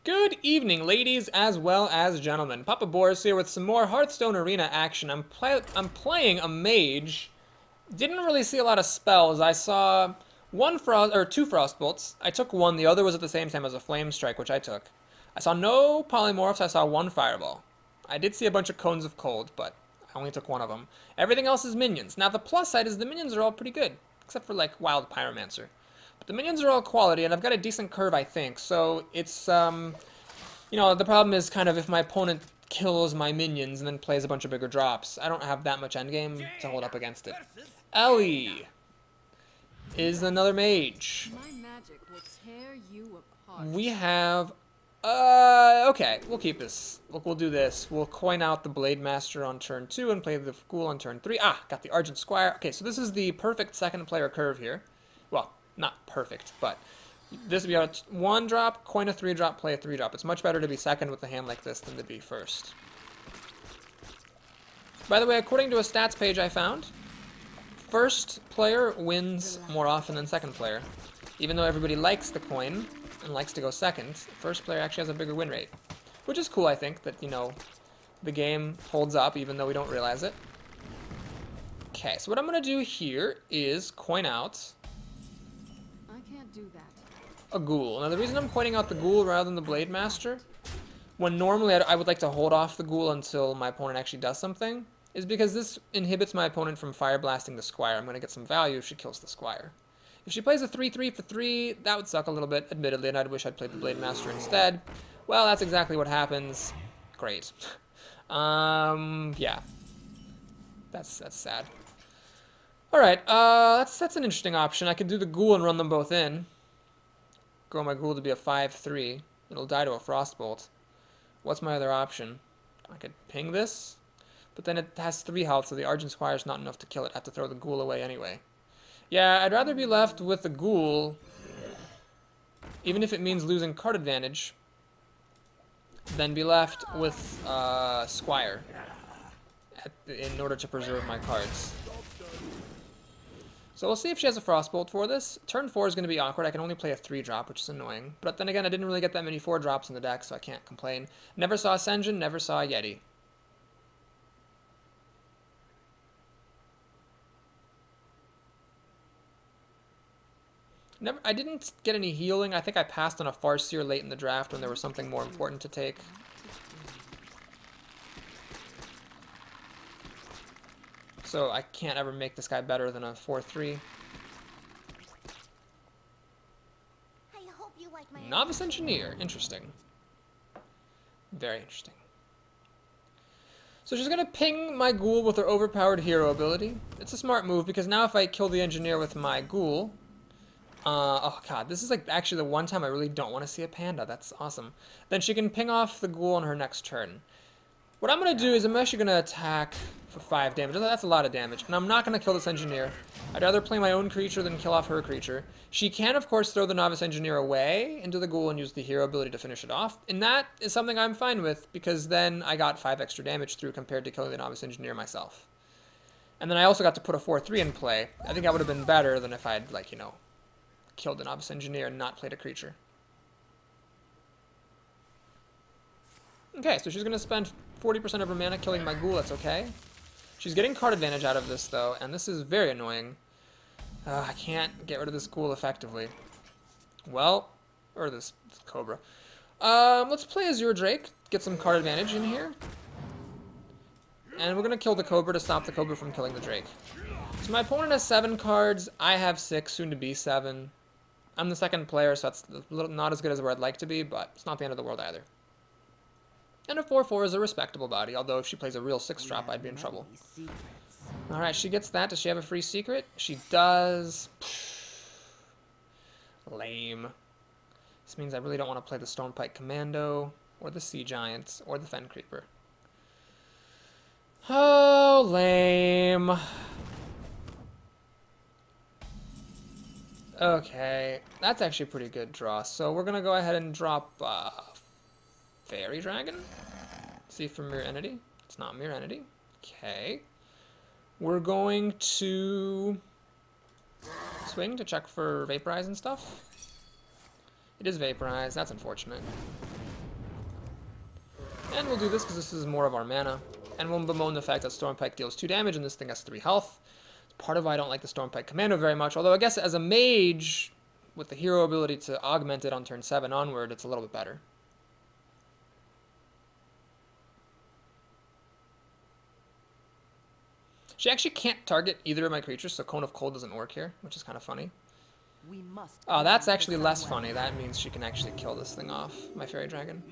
Good evening, ladies as well as gentlemen. Papa Boris here with some more Hearthstone Arena action. I'm playing a mage. Didn't really see a lot of spells. I saw two frost bolts. I took one. The other was at the same time as a Flamestrike, which I took. I saw no polymorphs. I saw one fireball. I did see a bunch of cones of cold, but I only took one of them. Everything else is minions. Now the plus side is the minions are all pretty good, except for like Wild Pyromancer. But the minions are all quality, and I've got a decent curve, I think. So it's, you know, the problem is kind of if my opponent kills my minions and then plays a bunch of bigger drops, I don't have that much endgame to hold up against it. Ellie is another mage. My magic will tear you apart. We have, okay, we'll keep this. We'll do this. We'll coin out the Blade Master on turn 2 and play the Ghoul on turn 3. Ah, got the Argent Squire. Okay, so this is the perfect second player curve here. Well, not perfect, but this would be a 1-drop, coin a 3-drop, play a 3-drop. It's much better to be second with a hand like this than to be first. By the way, according to a stats page I found, first player wins more often than second player. Even though everybody likes the coin and likes to go second, first player actually has a bigger win rate. Which is cool, I think, that, you know, the game holds up even though we don't realize it. Okay, so what I'm going to do here is coin out Do that. a Ghoul. Now the reason I'm pointing out the Ghoul rather than the Blade Master, when normally I would like to hold off the Ghoul until my opponent actually does something, is because this inhibits my opponent from fire blasting the Squire. I'm going to get some value if she kills the Squire. If she plays a 3-3 for 3, that would suck a little bit, admittedly, and I'd wish I'd played the Blade Master instead. Well, that's exactly what happens. Great. Yeah. That's sad. Alright, that's an interesting option. I could do the Ghoul and run them both in. Grow my Ghoul to be a 5-3. It'll die to a Frostbolt. What's my other option? I could ping this, but then it has 3 health, so the Argent Squire is not enough to kill it. I have to throw the Ghoul away anyway. Yeah, I'd rather be left with the Ghoul, even if it means losing card advantage, than be left with Squire in order to preserve my cards. So we'll see if she has a Frostbolt for this. Turn 4 is going to be awkward. I can only play a 3-drop, which is annoying. But then again, I didn't really get that many 4-drops in the deck, so I can't complain. Never saw Ascension, never saw a Yeti. I didn't get any healing. I think I passed on a Farseer late in the draft when there was something more important to take. So I can't ever make this guy better than a 4-3. Novice Engineer. Interesting. Very interesting. So she's going to ping my Ghoul with her overpowered hero ability. It's a smart move because now if I kill the Engineer with my Ghoul... oh god, this is like actually the one time I really don't want to see a panda. That's awesome. Then she can ping off the Ghoul on her next turn. What I'm going to do is I'm actually going to attack for 5 damage. That's a lot of damage. And I'm not going to kill this Engineer. I'd rather play my own creature than kill off her creature. She can, of course, throw the Novice Engineer away into the Ghoul and use the hero ability to finish it off. And that is something I'm fine with, because then I got 5 extra damage through compared to killing the Novice Engineer myself. And then I also got to put a 4-3 in play. I think that would have been better than if I'd, like, you know, killed the Novice Engineer and not played a creature. Okay, so she's going to spend 40% of her mana killing my Ghoul. That's okay. She's getting card advantage out of this, though, and this is very annoying. I can't get rid of this Ghoul effectively. Well, or this Cobra. Let's play Azure Drake, get some card advantage in here. And we're going to kill the Cobra to stop the Cobra from killing the Drake. So my opponent has 7 cards. I have 6, soon to be 7. I'm the second player, so that's not as good as where I'd like to be, but it's not the end of the world either. And a 4-4 is a respectable body, although if she plays a real 6-drop, I'd be in trouble. Alright, she gets that. Does she have a free secret? She does. Lame. This means I really don't want to play the Stonepike Commando, or the Sea Giant, or the Fen Creeper. Oh, lame. Okay, that's actually a pretty good draw. So we're going to go ahead and drop Fairy Dragon. See for Mirror Entity. It's not Mirror Entity. Okay. We're going to swing to check for Vaporize and stuff. It is Vaporize. That's unfortunate. And we'll do this because this is more of our mana. And we'll bemoan the fact that Stormpike deals 2 damage and this thing has 3 health. It's part of why I don't like the Stormpike Commando very much. Although I guess as a mage, with the hero ability to augment it on turn 7 onward, it's a little bit better. She actually can't target either of my creatures, so Cone of Cold doesn't work here, which is kind of funny. We must. Oh, that's actually less funny. That means she can actually kill this thing off, my Fairy Dragon.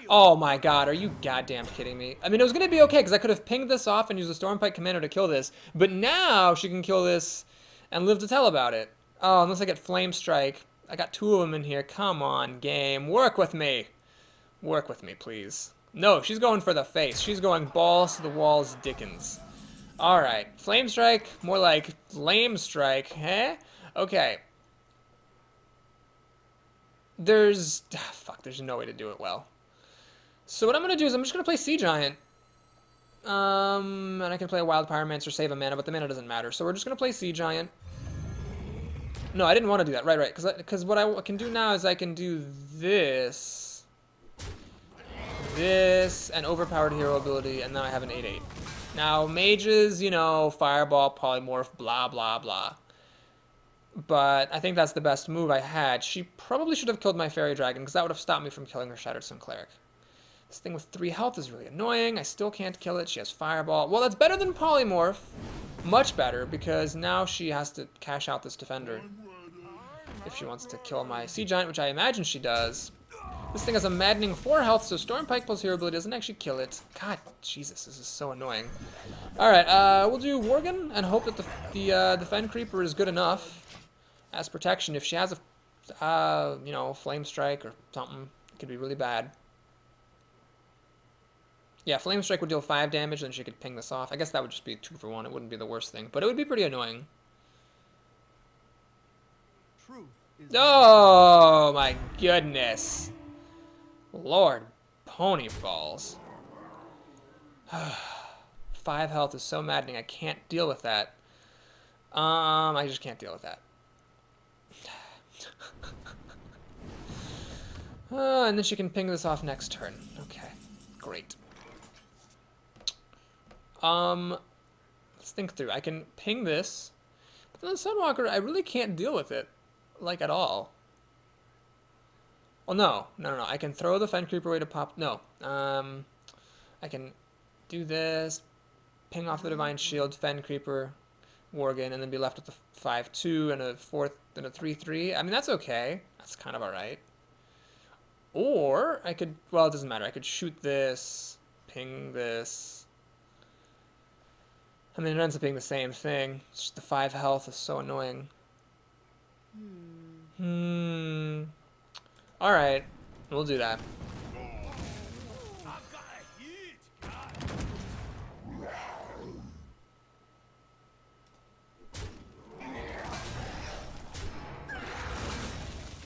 Oh my god, are you goddamn kidding me? I mean, it was going to be okay, because I could have pinged this off and used the Stormpike Commando to kill this, but now she can kill this and live to tell about it. Oh, unless I get Flamestrike. I got 2 of them in here. Come on, game. Work with me. Work with me, please. No, she's going for the face. She's going balls to the walls, Dickens. Alright, Flamestrike, more like Flamestrike, eh? Okay. There's no way to do it well. So what I'm going to do is I'm just going to play Sea Giant. And I can play a Wild Pyromancer, save a mana, but the mana doesn't matter. So we're just going to play Sea Giant. No, I didn't want to do that. Right. Because what I can do now is I can do this, and overpowered hero ability, and then I have an 8/8. Now, mages, you know, fireball, polymorph, blah, blah, blah. But I think that's the best move I had. She probably should have killed my Fairy Dragon, because that would have stopped me from killing her Shattered Sun Cleric. This thing with 3 health is really annoying. I still can't kill it. She has fireball. Well, that's better than polymorph. Much better, because now she has to cash out this defender if she wants to kill my Sea Giant, which I imagine she does. This thing has a maddening 4 health, so Stormpike plus hero ability doesn't actually kill it. God, Jesus, this is so annoying. Alright, we'll do Worgen and hope that the Fen Creeper is good enough as protection. If she has a, you know, Flamestrike or something, it could be really bad. Yeah, Flamestrike would deal 5 damage, then she could ping this off. I guess that would just be 2 for 1. It wouldn't be the worst thing, but it would be pretty annoying. Oh, my goodness. Lord, pony balls. 5 health is so maddening. I can't deal with that. I just can't deal with that. And then she can ping this off next turn. Okay, great. Let's think through. I can ping this, but then the Sunwalker, I really can't deal with it, like, at all. Well, no. I can throw the Fen Creeper away to pop. No. I can do this, ping off the Divine Shield, Fen Creeper, Worgen, and then be left with a 5/2 and a 4th and a 3/3. I mean, that's okay. That's kind of alright. Or I could, well, it doesn't matter. I could shoot this, ping this. I mean, it ends up being the same thing. It's just the 5 health is so annoying. Alright, we'll do that.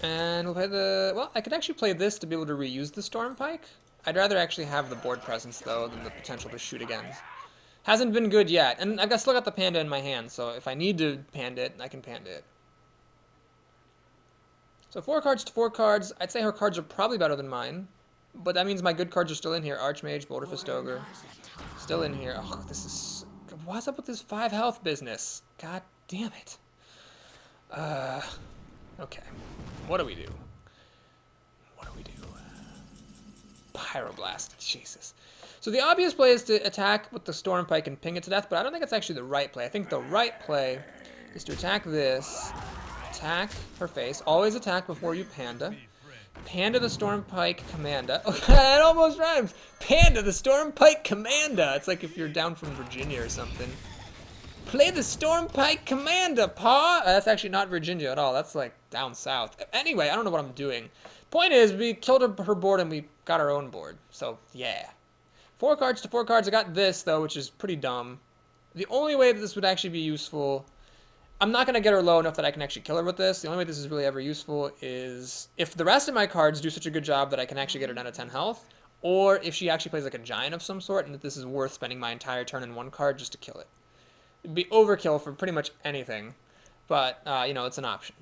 And we'll play the... Well, I could actually play this to be able to reuse the Stormpike. I'd rather actually have the board presence, though, than the potential to shoot again. Hasn't been good yet. And I've still got the Panda in my hand, so if I need to Panda it, I can Panda it. So 4 cards to 4 cards. I'd say her cards are probably better than mine. But that means my good cards are still in here. Archmage, Boulder Fist Ogre. Still in here. Oh, this is... What's up with this 5 health business? God damn it. Okay. What do we do? Pyroblast. Jesus. So the obvious play is to attack with the Stormpike and ping it to death, but I don't think it's actually the right play. I think the right play is to attack this, attack her face, always attack before you Panda. Panda the Stormpike Commanda. Oh, it almost rhymes. Panda the Stormpike Commanda. It's like if you're down from Virginia or something. Play the Stormpike Commanda, paw. That's actually not Virginia at all. That's like down south. Anyway, I don't know what I'm doing. Point is, we killed her board and we got our own board. So, yeah. 4 cards to 4 cards. I got this, though, which is pretty dumb. The only way that this would actually be useful... I'm not going to get her low enough that I can actually kill her with this. The only way this is really ever useful is if the rest of my cards do such a good job that I can actually get her down to 10 health, or if she actually plays like a giant of some sort, and that this is worth spending my entire turn in 1 card just to kill it. It'd be overkill for pretty much anything, but, you know, it's an option.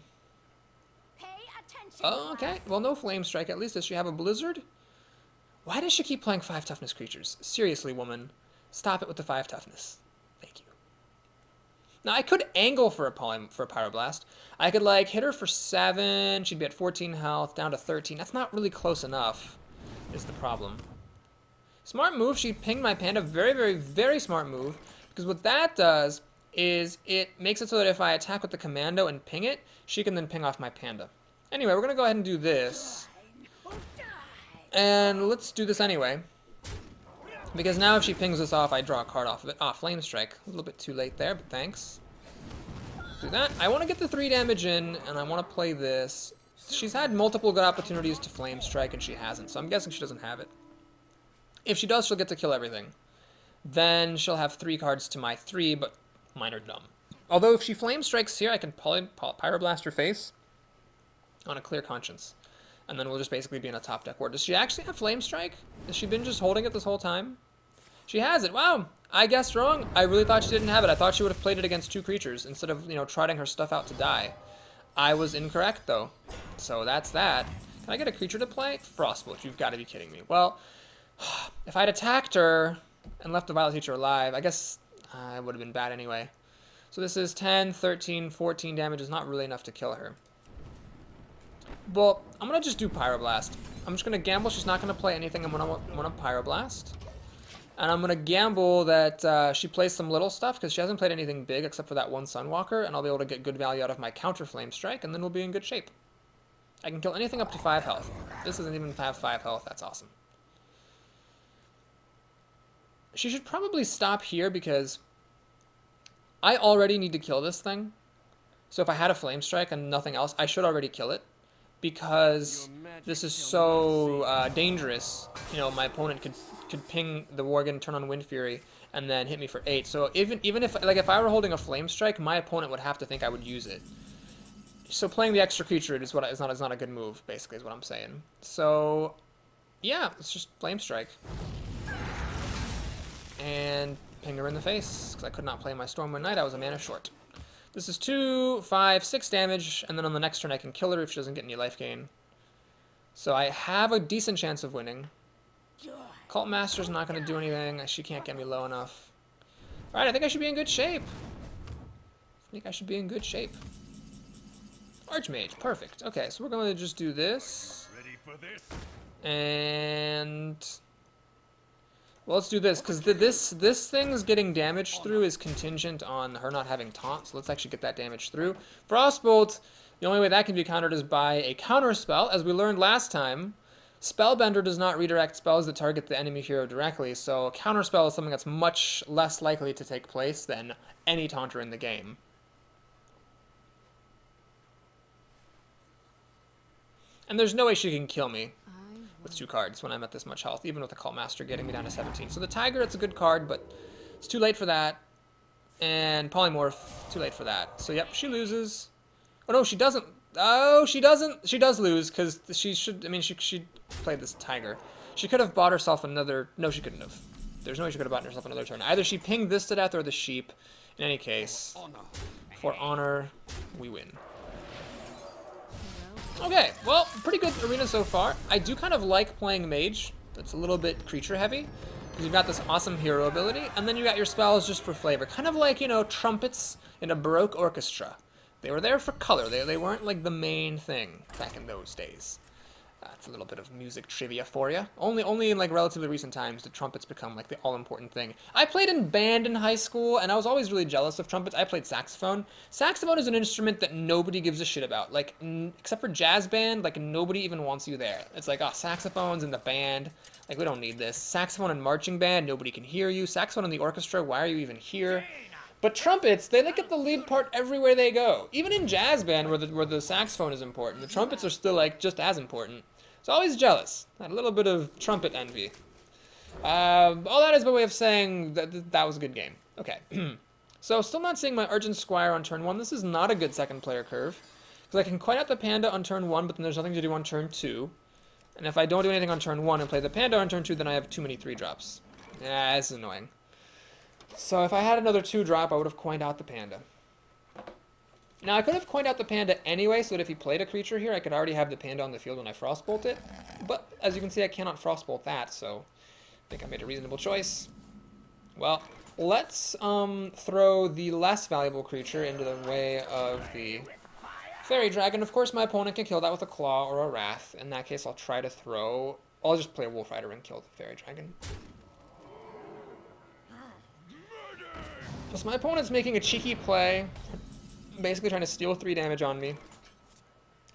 Pay attention. Oh, okay. Well, no Flamestrike. At least does she have a Blizzard? Why does she keep playing 5 toughness creatures? Seriously, woman. Stop it with the 5 toughness. Thank you. Now, I could angle for a Pyroblast. I could, like, hit her for 7. She'd be at 14 health, down to 13. That's not really close enough, is the problem. Smart move. She pinged my panda. Very, very, very smart move. Because what that does is it makes it so that if I attack with the commando and ping it, she can then ping off my panda. Anyway, we're going to go ahead and do this. And let's do this anyway. Because now if she pings us off, I draw a card off of it. Ah, Flamestrike. A little bit too late there, but thanks. Do that. I want to get the 3 damage in, and I want to play this. She's had multiple good opportunities to Flamestrike, and she hasn't, so I'm guessing she doesn't have it. If she does, she'll get to kill everything. Then she'll have 3 cards to my 3, but mine are dumb. Although if she Flamestrikes here, I can Pyroblast her face on a clear conscience. And then we'll just basically be in a top deck war. Does she actually have Flamestrike? Has she been just holding it this whole time? She has it. Wow. I guessed wrong. I really thought she didn't have it. I thought she would have played it against 2 creatures instead of, you know, trotting her stuff out to die. I was incorrect, though. So that's that. Can I get a creature to play? Frostbolt. You've got to be kidding me. Well, if I'd attacked her and left the Violet Teacher alive, I guess it would have been bad anyway. So this is 10, 13, 14 damage. Is not really enough to kill her. Well, I'm going to just do Pyroblast. I'm just going to gamble she's not going to play anything. I'm going to Pyroblast. And I'm going to gamble that she plays some little stuff because she hasn't played anything big except for that 1 Sunwalker. And I'll be able to get good value out of my counter Flamestrike, and then we'll be in good shape. I can kill anything up to 5 health. This doesn't even have 5 health. That's awesome. She should probably stop here because I already need to kill this thing. So if I had a Flamestrike and nothing else, I should already kill it. Because this is so dangerous. You know, my opponent could ping the Worgen, turn on Wind Fury, and then hit me for 8. So even if if I were holding a Flamestrike, my opponent would have to think I would use it. So playing the extra creature is not a good move. Basically, is what I'm saying. So yeah, it's just Flamestrike and ping her in the face because I could not play my Stormwind Knight. I was a mana short. This is 2, 5, 6 damage, and then on the next turn I can kill her if she doesn't get any life gain. So I have a decent chance of winning. Cult Master's not going to do anything. She can't get me low enough. Alright, I think I should be in good shape. Archmage, perfect. Okay, so we're going to just do this. And... well, let's do this, because this thing's getting damage through is contingent on her not having taunt, so let's actually get that damage through. Frostbolt, the only way that can be countered is by a counter spell. As we learned last time, Spellbender does not redirect spells that target the enemy hero directly, so a counter spell is something that's much less likely to take place than any taunter in the game. And there's no way she can kill me with 2 cards when I'm at this much health, even with the Cult Master getting me down to 17. So the Tiger, it's a good card, but it's too late for that. And Polymorph, too late for that. So yep, she loses. Oh no, she doesn't. Oh, she doesn't. She does lose, because she should, I mean, she played this Tiger. She could have bought herself another, no she couldn't have. There's no way she could have bought herself another turn. Either she pinged this to death or the sheep. In any case, for honor, we win. Okay, well, pretty good arena so far. I do kind of like playing Mage. That's a little bit creature heavy. Because you've got this awesome hero ability, and then you got your spells just for flavor. Kind of like, you know, trumpets in a Baroque orchestra. They were there for color. They weren't like the main thing back in those days. That's a little bit of music trivia for you. Only in like relatively recent times did trumpets become like the all-important thing. I played in band in high school, and I was always really jealous of trumpets. I played saxophone. Saxophone is an instrument that nobody gives a shit about. Like, except for jazz band, like nobody even wants you there. It's like, oh, saxophone's in the band. Like, we don't need this. Saxophone and marching band, nobody can hear you. Saxophone in the orchestra, why are you even here? But trumpets, they like get the lead part everywhere they go. Even in jazz band, where the saxophone is important, the trumpets are still like just as important. So always jealous. Had a little bit of trumpet envy. All that is by way of saying that was a good game. Okay. So still not seeing my Urgent Squire on turn 1. This is not a good second player curve. Because I can coin out the Panda on turn 1, but then there's nothing to do on turn 2. And if I don't do anything on turn 1 and play the Panda on turn 2, then I have too many 3-drops. Yeah, this is annoying. So if I had another 2-drop, I would have coined out the Panda. Now, I could have coined out the panda anyway, so that if he played a creature here, I could already have the panda on the field when I frostbolt it. But, as you can see, I cannot frostbolt that, so I think I made a reasonable choice. Well, let's throw the less valuable creature into the way of the fairy dragon. Of course, my opponent can kill that with a claw or a wrath. In that case, I'll try to throw... I'll just play a wolf rider and kill the fairy dragon. So my opponent's making a cheeky play, basically trying to steal 3 damage on me.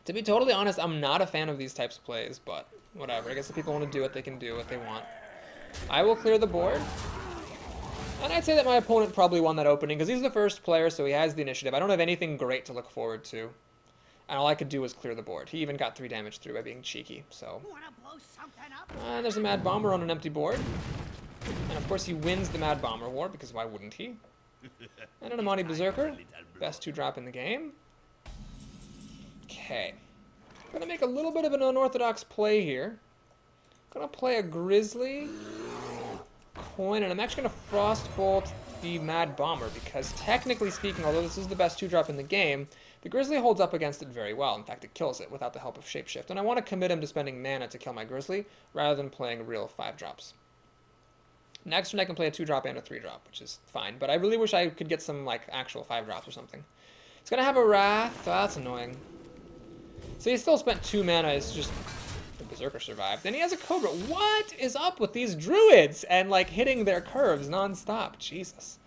To be totally honest, I'm not a fan of these types of plays, but whatever. I guess if people want to do it, they can do what they want. I will clear the board. And I'd say that my opponent probably won that opening, because he's the first player, so he has the initiative. I don't have anything great to look forward to. And all I could do was clear the board. He even got 3 damage through by being cheeky, so... And there's a Mad Bomber on an empty board. And of course he wins the Mad Bomber war, because why wouldn't he? And an Amani Berserker. Best 2-drop in the game. Okay. I'm going to make a little bit of an unorthodox play here. I'm going to play a Grizzly coin, and I'm actually going to Frostbolt the Mad Bomber, because technically speaking, although this is the best 2-drop in the game, the Grizzly holds up against it very well. In fact, it kills it without the help of Shapeshift. And I want to commit him to spending mana to kill my Grizzly, rather than playing real 5-drops. Next turn I can play a 2-drop and a 3-drop, which is fine. But I really wish I could get some, like, actual 5-drops or something. It's going to have a Wrath. Oh, that's annoying. So he still spent 2 mana. It's just... the Berserker survived. Then he has a Cobra. What is up with these Druids? And, like, hitting their curves non-stop. Jesus.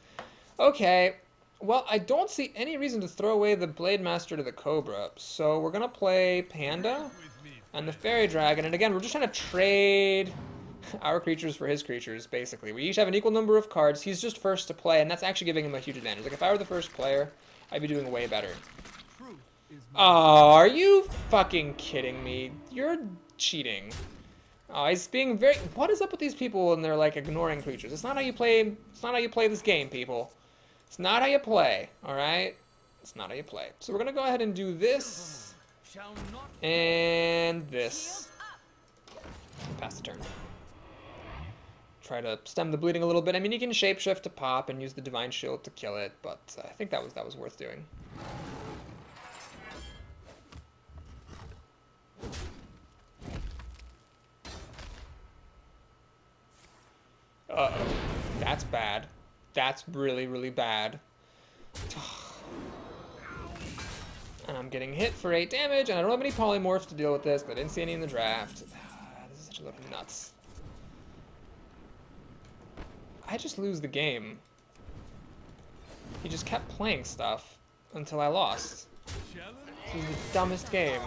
Okay. Well, I don't see any reason to throw away the Blade Master to the Cobra. So we're going to play Panda and the Fairy Dragon. And again, we're just trying to trade... our creatures for his creatures, basically. We each have an equal number of cards. He's just first to play, and that's actually giving him a huge advantage. Like, if I were the first player, I'd be doing way better. Oh, are you fucking kidding me? You're cheating. Oh, he's being very... What is up with these people and they're, like, ignoring creatures? It's not how you play... It's not how you play this game, people. It's not how you play, alright? It's not how you play. So we're gonna go ahead and do this. And this. Pass the turn. Try to stem the bleeding a little bit. I mean, you can Shapeshift to pop and use the Divine Shield to kill it, but I think that was worth doing. Uh-oh. That's bad. That's really, really bad. And I'm getting hit for 8 damage, and I don't have any polymorphs to deal with this, but I didn't see any in the draft. This is such a load of nuts. I just lose the game. He just kept playing stuff until I lost. This was the dumbest game.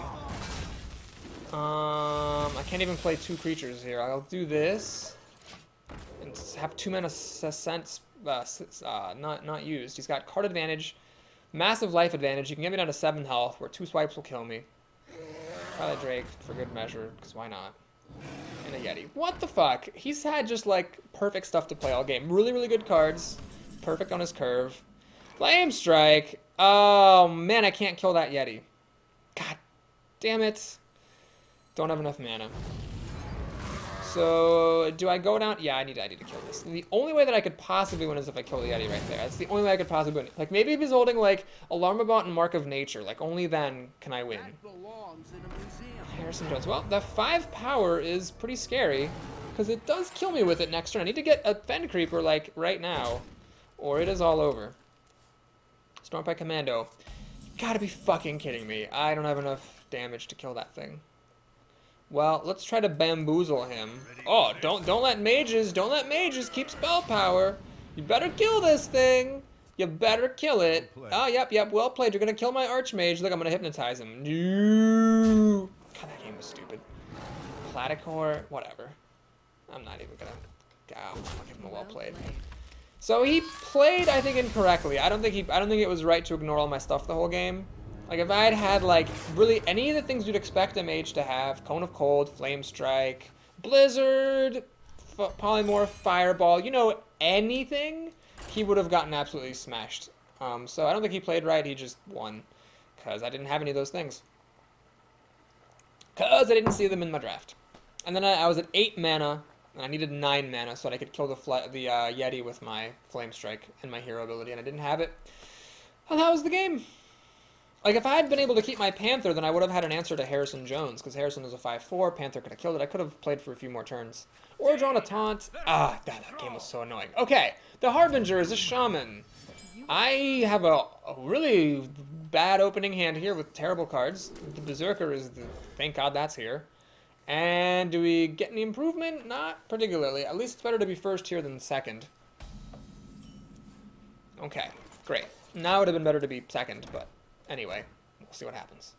I can't even play 2 creatures here. I'll do this and have 2 mana not used. He's got card advantage, massive life advantage. You can get me down to 7 health, where 2 swipes will kill me. Try the Drake for good measure, because why not? And a Yeti. What the fuck? He's had just, like, perfect stuff to play all game. Really, really good cards. Perfect on his curve. Flamestrike. Oh, man, I can't kill that Yeti. God damn it. Don't have enough mana. So, do I go down? Yeah, I need to kill this. The only way that I could possibly win is if I kill the Yeti right there. That's the only way I could possibly win. Like, maybe if he's holding, like, Alarmabot and Mark of Nature. Like, only then can I win. Harrison Jones. Well, the 5 power is pretty scary, because it does kill me with it next turn. I need to get a Fen Creeper, like, right now, or it is all over. Stormpike Commando. You gotta be fucking kidding me. I don't have enough damage to kill that thing. Well, let's try to bamboozle him. Oh, don't let mages keep spell power. You better kill this thing. You better kill it. Oh, yep, well played. You're gonna kill my Archmage. Look, I'm gonna hypnotize him. No. God, that game was stupid. Platicore, whatever. I'm not even gonna... I'll give him a well played. So he played, I think, incorrectly. I don't think it was right to ignore all my stuff the whole game. Like, if I had, like, really any of the things you'd expect a mage to have, Cone of Cold, Flamestrike, Blizzard, Polymorph, Fireball, you know, anything, he would have gotten absolutely smashed. So I don't think he played right, he just won. Because I didn't have any of those things. Because I didn't see them in my draft. And then I was at 8 mana, and I needed 9 mana so that I could kill the Yeti with my Flamestrike and my hero ability, and I didn't have it. And that was the game. Like, if I had been able to keep my Panther, then I would have had an answer to Harrison Jones, because Harrison is a 5/4, Panther could have killed it. I could have played for a few more turns. Or drawn a taunt. Ah, God, that game was so annoying. Okay, the Harbinger is a Shaman. I have a really bad opening hand here with terrible cards. The Berserker is the... Thank God that's here. And do we get any improvement? Not particularly. At least it's better to be first here than second. Okay, great. Now it would have been better to be second, but anyway, we'll see what happens.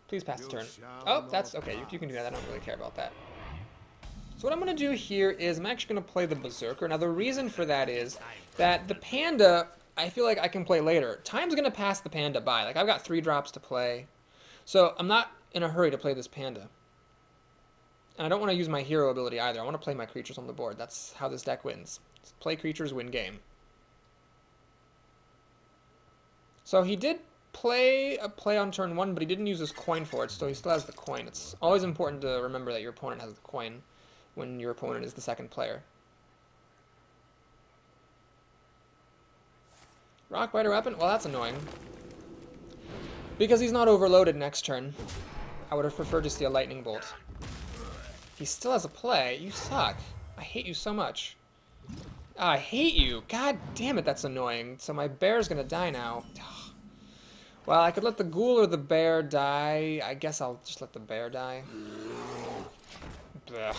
Please pass the turn. Oh, that's okay. You can do that. I don't really care about that. So what I'm going to do here is I'm actually going to play the Berserker. Now, the reason for that is that the Panda, I feel like I can play later. Time's going to pass the Panda by. Like, I've got 3 drops to play. So I'm not in a hurry to play this Panda. And I don't want to use my hero ability either. I want to play my creatures on the board. That's how this deck wins. Play creatures, win game. So he did play a play on turn 1, but he didn't use his coin for it, so he still has the coin. It's always important to remember that your opponent has the coin when your opponent is the second player. Rockbiter weapon? Well, that's annoying. Because he's not overloaded next turn. I would have preferred to see a lightning bolt. He still has a play. You suck. I hate you so much. Oh, I hate you. God damn it, that's annoying. So my bear's gonna die now. Well, I could let the ghoul or the bear die. I guess I'll just let the bear die. Ugh.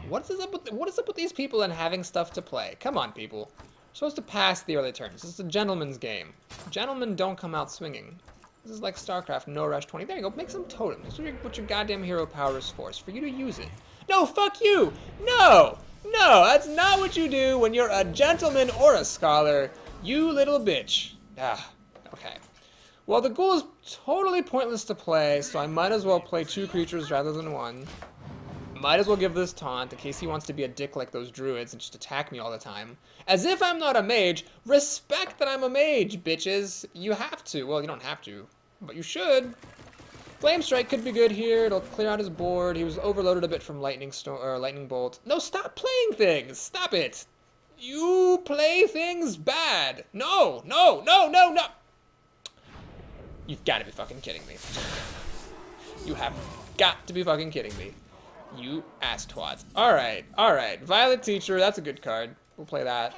What is up with these people and having stuff to play? Come on, people. You're supposed to pass the early turns. This is a gentleman's game. Gentlemen don't come out swinging. This is like StarCraft, no rush 20. There you go, make some totems. That's what your goddamn hero power is for. It's for you to use it. No, fuck you! No! No, that's not what you do when you're a gentleman or a scholar. You little bitch. Ah, okay. Well, the ghoul is totally pointless to play, so I might as well play 2 creatures rather than 1. Might as well give this taunt in case he wants to be a dick like those druids and just attack me all the time. As if I'm not a mage. Respect that I'm a mage, bitches. You have to. Well, you don't have to, but you should. Flamestrike could be good here. It'll clear out his board. He was overloaded a bit from lightning bolt. No, stop playing things. Stop it. You play things bad. No, no, no, no, no. You've got to be fucking kidding me. You have got to be fucking kidding me. You ass twats. Alright, alright. Violet Teacher, that's a good card. We'll play that.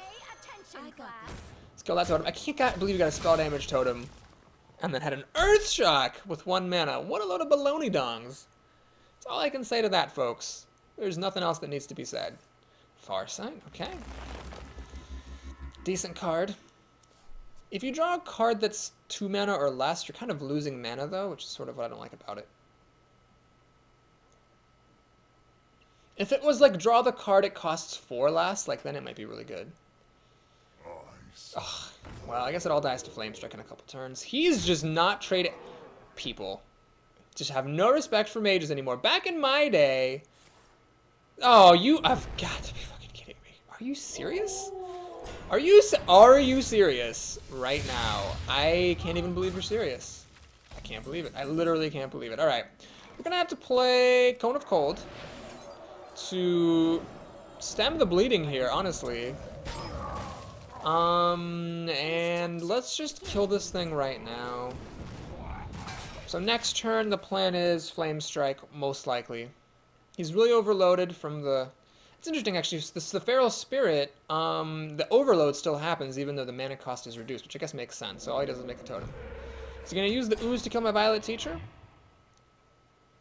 Let's kill that totem. I can't believe you got a spell damage totem. And then had an Earth Shock with 1 mana. What a load of baloney dongs. That's all I can say to that, folks. There's nothing else that needs to be said. Farsight, okay. Decent card. If you draw a card that's 2 mana or less, you're kind of losing mana, though, which is sort of what I don't like about it. If it was like draw the card it costs 4 less, like then it might be really good. Ugh. Well, I guess it all dies to Flamestrike in a couple turns. He's just not trading. People just have no respect for mages anymore. Back in my day. Oh, I've got to be fucking kidding me. Are you serious? Are you serious right now? I can't even believe you're serious. I can't believe it. I literally can't believe it. All right. We're going to have to play Cone of Cold to stem the bleeding here, honestly. And let's just kill this thing right now. So next turn, the plan is Flamestrike, most likely. He's really overloaded from the... It's interesting, actually. The Feral Spirit, the overload still happens, even though the mana cost is reduced, which I guess makes sense. So all he does is make a totem. Is he going to use the Ooze to kill my Violet Teacher?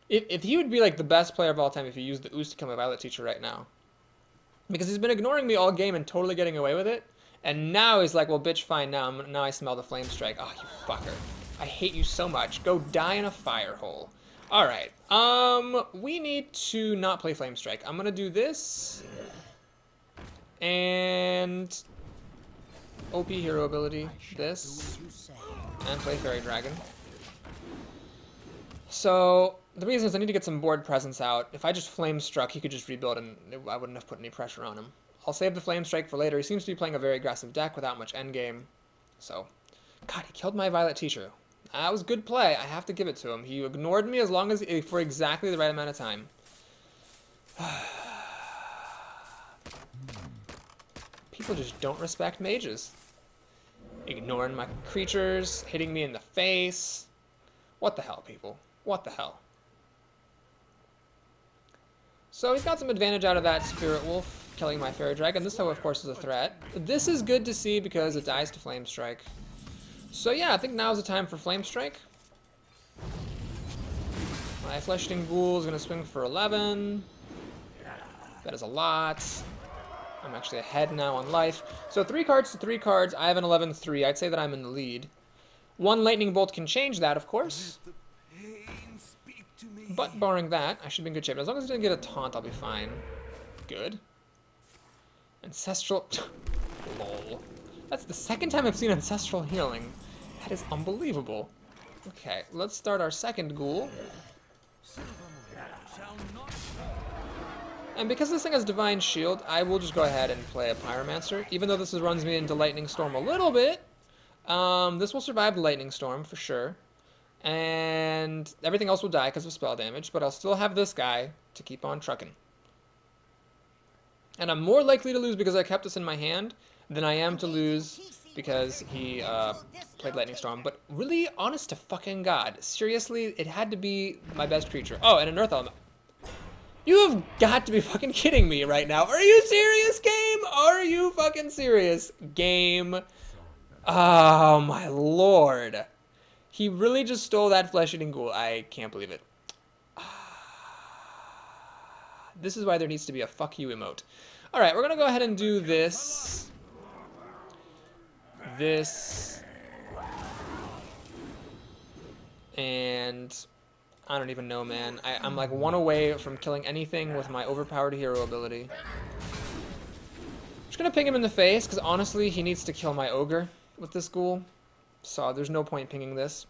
If he would be like the best player of all time if he used the Ooze to kill my Violet Teacher right now. Because he's been ignoring me all game and totally getting away with it. And now he's like, well, bitch, fine, now I smell the Flamestrike. Oh, you fucker. I hate you so much. Go die in a fire hole. Alright, we need to not play Flamestrike. I'm gonna do this. And... OP hero ability, this. And play Fairy Dragon. So, the reason is I need to get some board presence out. If I just Flamestruck, he could just rebuild and I wouldn't have put any pressure on him. I'll save the Flamestrike for later. He seems to be playing a very aggressive deck without much endgame. So, God, he killed my Violet Teacher. That was good play. I have to give it to him. He ignored me for exactly the right amount of time. People just don't respect mages. Ignoring my creatures, hitting me in the face. What the hell, people? What the hell? So he's got some advantage out of that Spirit Wolf killing my Fairy Dragon. This, though, of course, is a threat. This is good to see because it dies to Flamestrike. So yeah, I think now's the time for Flamestrike. My Flesh-Eating Ghoul is going to swing for 11. That is a lot. I'm actually ahead now on life. So 3 cards to 3 cards. I have an 11-3. I'd say that I'm in the lead. 1 Lightning Bolt can change that, of course. But barring that, I should be in good shape. As long as I didn't get a taunt, I'll be fine. Good. Ancestral... Lol. That's the second time I've seen Ancestral Healing. That is unbelievable. Okay, let's start our second ghoul. And because this thing has Divine Shield, I will just go ahead and play a Pyromancer. Even though this runs me into Lightning Storm a little bit, this will survive the Lightning Storm for sure. And everything else will die because of spell damage, but I'll still have this guy to keep on trucking. And I'm more likely to lose because I kept this in my hand than I am to lose because he played Lightning Storm. But really, honest to fucking God, seriously, it had to be my best creature. Oh, and an Earth Element. You have got to be fucking kidding me right now. Are you serious, game? Are you fucking serious, game? Oh, my lord. He really just stole that Flesh-Eating Ghoul. I can't believe it. This is why there needs to be a fuck you emote. Alright, we're going to go ahead and do this. This. And I don't even know, man. I'm like 1 away from killing anything with my overpowered hero ability. Just going to ping him in the face, because honestly, he needs to kill my ogre with this ghoul. So there's no point pinging this.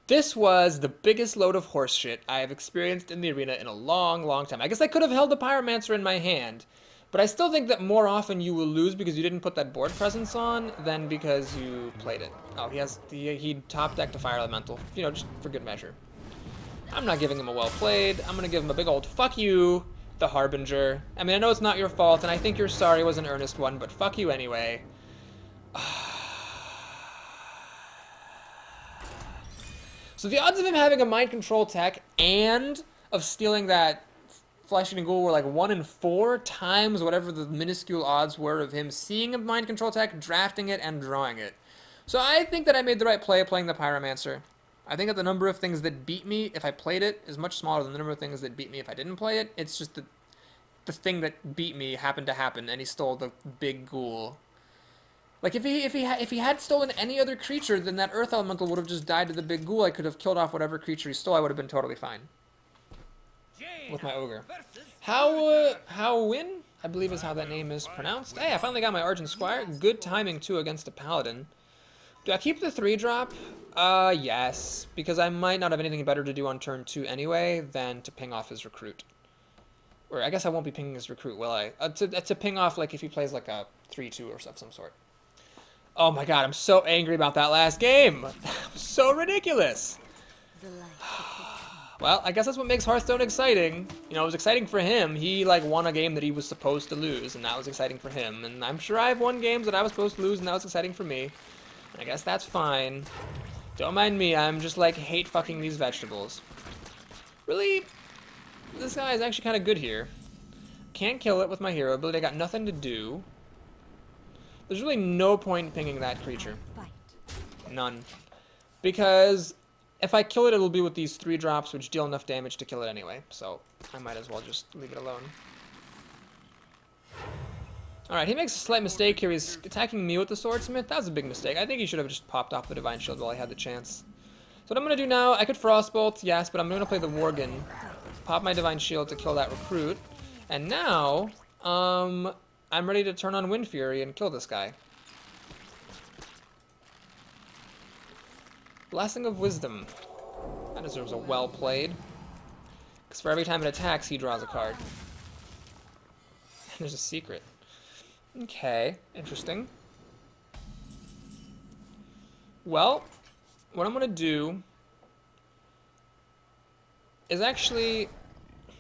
This was the biggest load of horseshit I have experienced in the arena in a long, long time. I guess I could have held the Pyromancer in my hand, but I still think that more often you will lose because you didn't put that board presence on than because you played it. Oh, he top decked a Fire Elemental, you know, just for good measure. I'm not giving him a well played. I'm gonna give him a big old fuck you, the Harbinger. I mean, I know it's not your fault, and I think your sorry was an earnest one, but fuck you anyway. So the odds of him having a mind control tech and of stealing that Flesh-Eating Ghoul were like 1 in 4 times whatever the minuscule odds were of him seeing a mind control tech, drafting it, and drawing it. So I think that I made the right play playing the Pyromancer. I think that the number of things that beat me if I played it is much smaller than the number of things that beat me if I didn't play it. It's just the thing that beat me happened to happen, and he stole the big ghoul. Like, if he had stolen any other creature, then that Earth Elemental would have just died to the big ghoul. I could have killed off whatever creature he stole. I would have been totally fine with my ogre. Howwin, I believe is how that name is pronounced. Hey, I finally got my Argent Squire. Good timing, too, against a Paladin. Do I keep the 3-drop? Yes, because I might not have anything better to do on turn 2 anyway than to ping off his recruit. Or I guess I won't be pinging his recruit, will I? To ping off, like, if he plays, like, a 3-2 or of some sort. Oh my god, I'm so angry about that last game. So ridiculous. Well, I guess that's what makes Hearthstone exciting. You know, it was exciting for him. He, like, won a game that he was supposed to lose, and that was exciting for him. And I'm sure I've won games that I was supposed to lose, and that was exciting for me. And I guess that's fine. Don't mind me, I'm just, like, hate fucking these vegetables. Really, this guy is actually kind of good here. Can't kill it with my hero ability. I got nothing to do. There's really no point in pinging that creature. None. Because if I kill it, it'll be with these 3-drops, which deal enough damage to kill it anyway. So I might as well just leave it alone. Alright, he makes a slight mistake here. He's attacking me with the Swordsmith. That was a big mistake. I think he should have just popped off the Divine Shield while he had the chance. So what I'm going to do now, I could Frostbolt, yes, but I'm going to play the Worgen. Pop my Divine Shield to kill that recruit. And now, I'm ready to turn on Wind Fury and kill this guy. Blessing of Wisdom. That deserves a well played. Because for every time it attacks, he draws a card. And there's a secret. Okay, interesting. Well, what I'm going to do is actually,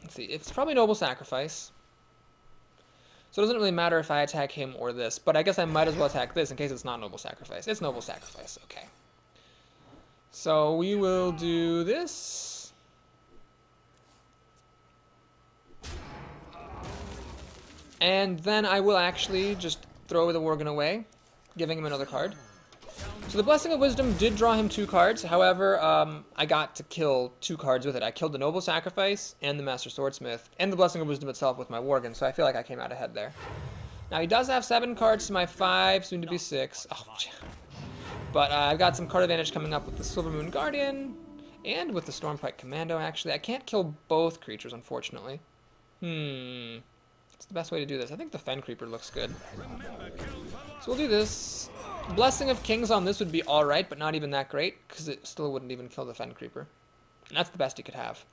let's see, it's probably Noble Sacrifice. So it doesn't really matter if I attack him or this, but I guess I might as well attack this in case it's not Noble Sacrifice. It's Noble Sacrifice, okay. So we will do this. And then I will actually just throw the Worgen away, giving him another card. So the Blessing of Wisdom did draw him 2 cards. However, I got to kill 2 cards with it. I killed the Noble Sacrifice and the Master Swordsmith and the Blessing of Wisdom itself with my Worgen, so I feel like I came out ahead there. Now he does have 7 cards to my 5, soon to be 6. Oh, but I've got some card advantage coming up with the Silver Moon Guardian and with the Stormpike Commando, actually. I can't kill both creatures, unfortunately. What's the best way to do this? I think the Fen Creeper looks good. So we'll do this. Blessing of Kings on this would be alright, but not even that great, because it still wouldn't even kill the Fen Creeper. And that's the best he could have.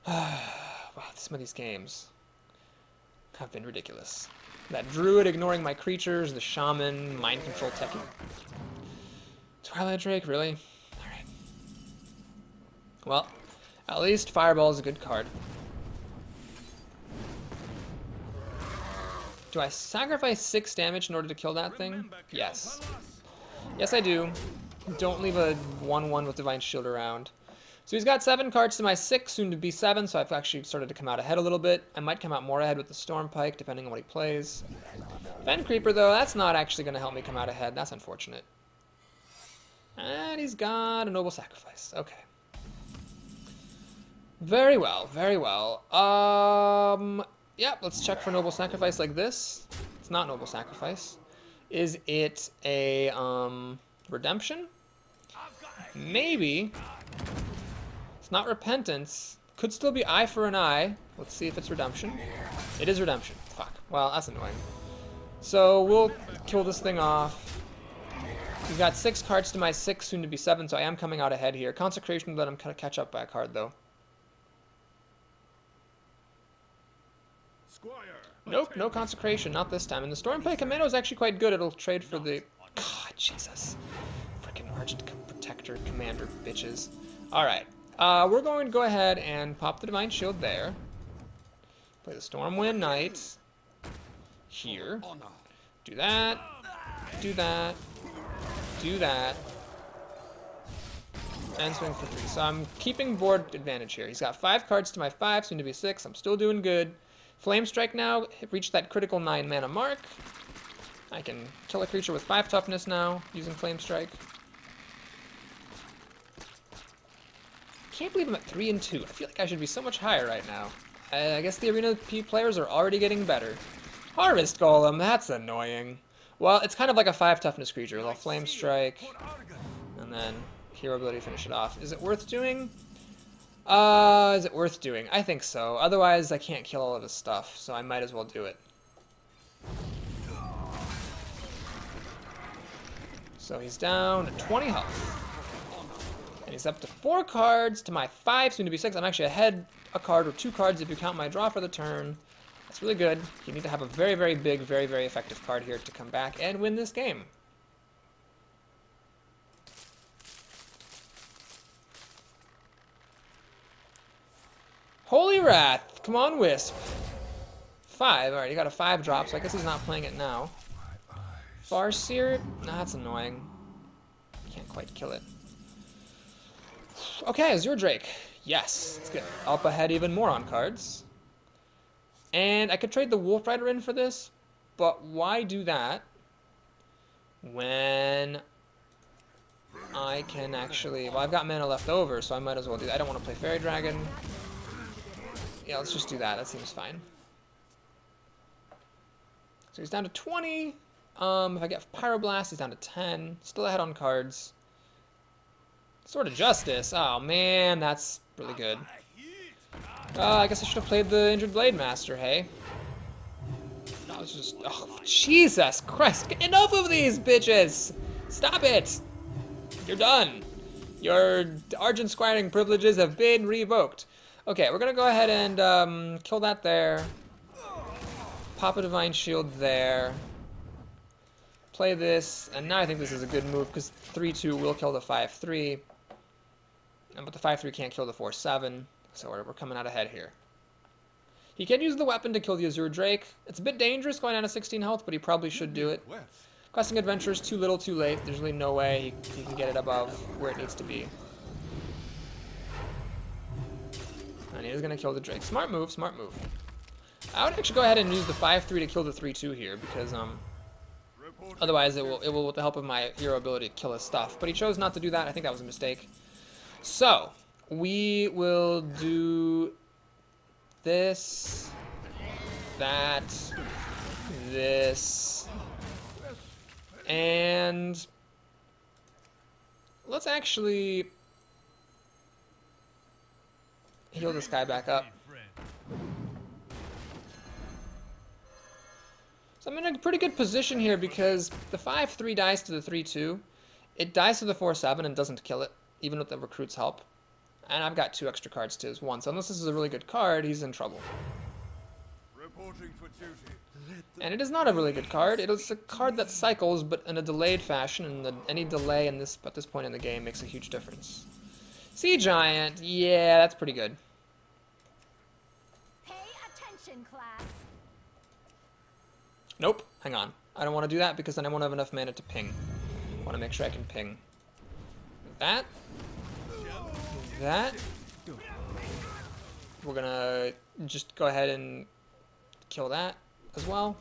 Wow, some of these games have been ridiculous. That Druid ignoring my creatures, the Shaman, Mind Control Techie. Twilight Drake, really? Alright. Well, at least Fireball is a good card. Do I sacrifice 6 damage in order to kill that thing? Yes. Yes, I do. Don't leave a 1/1 with Divine Shield around. So he's got 7 cards to my 6, soon to be 7, so I've actually started to come out ahead a little bit. I might come out more ahead with the Stormpike, depending on what he plays. Fen Creeper, though, that's not actually going to help me come out ahead. That's unfortunate. And he's got a Noble Sacrifice. Okay. Very well, very well. Yep, let's check for Noble Sacrifice like this. It's not Noble Sacrifice. Is it a, Redemption? Maybe. It's not Repentance. Could still be Eye for an Eye. Let's see if it's Redemption. It is Redemption. Fuck. Well, that's annoying. So we'll kill this thing off. He's got 6 cards to my 6, soon to be 7, so I am coming out ahead here. Consecration will let him catch up by a card, though. Nope, no Consecration, not this time. And the Stormpike Commando is actually quite good. It'll trade for the... God, Jesus. Freaking Argent Protector Commander bitches. Alright, we're going to go ahead and pop the Divine Shield there. Play the Stormwind Knight. Here. Do that. Do that. Do that. And swing for 3. So I'm keeping board advantage here. He's got 5 cards to my 5, soon to be 6. I'm still doing good. Flamestrike now, reached that critical 9 mana mark. I can kill a creature with 5 toughness now, using Flamestrike. Can't believe I'm at 3 and 2. I feel like I should be so much higher right now. I guess the Arena P players are already getting better. Harvest Golem, that's annoying. Well, it's kind of like a 5 toughness creature. I'll Flamestrike, and then Hero ability to finish it off. Is it worth doing? Is it worth doing? I think so. Otherwise, I can't kill all of his stuff, so I might as well do it. So he's down to 20 health. And he's up to 4 cards to my 5, soon to be 6. I'm actually ahead a card or 2 cards if you count my draw for the turn. That's really good. You need to have a very, very big, very, very effective card here to come back and win this game. Holy Wrath! Come on, Wisp. 5. Alright, you got a 5 drop, so I guess he's not playing it now. Farseer? Nah, that's annoying. Can't quite kill it. Okay, Azure Drake. Yes, let's get up ahead even more on cards. And I could trade the Wolf Rider in for this, but why do that when I can actually... Well, I've got mana left over, so I might as well do that. I don't want to play Fairy Dragon. Yeah, let's just do that. That seems fine. So he's down to 20. If I get Pyroblast, he's down to 10. Still ahead on cards. Sword of Justice. Oh, man, that's really good. I guess I should have played the Injured Blade Master, hey? That was just... Oh, Jesus Christ. Enough of these bitches! Stop it! You're done. Your Argent Squiring privileges have been revoked. Okay, we're gonna go ahead and kill that there. Pop a Divine Shield there. Play this, and now I think this is a good move because 3-2 will kill the 5-3. But the 5-3 can't kill the 4-7, so we're coming out ahead here. He can use the weapon to kill the Azure Drake. It's a bit dangerous going down to 16 health, but he probably should do it. Questing Adventure is too little too late. There's really no way he can get it above where it needs to be. And he is going to kill the Drake. Smart move, smart move. I would actually go ahead and use the 5-3 to kill the 3-2 here, because otherwise it will, with the help of my hero ability, kill his stuff. But he chose not to do that. I think that was a mistake. So, we will do this, that, this, and let's actually heal this guy back up. So I'm in a pretty good position here because the 5-3 dies to the 3-2. It dies to the 4-7 and doesn't kill it, even with the recruit's help. And I've got 2 extra cards to his 1, so unless this is a really good card, he's in trouble. Reporting for duty. And it is not a really good card. It is a card that cycles, but in a delayed fashion, and any delay in this at this point in the game makes a huge difference. Sea Giant, yeah, that's pretty good. Pay attention, class. Nope, hang on. I don't want to do that because then I won't have enough mana to ping. I want to make sure I can ping. That. That. We're gonna just go ahead and kill that as well.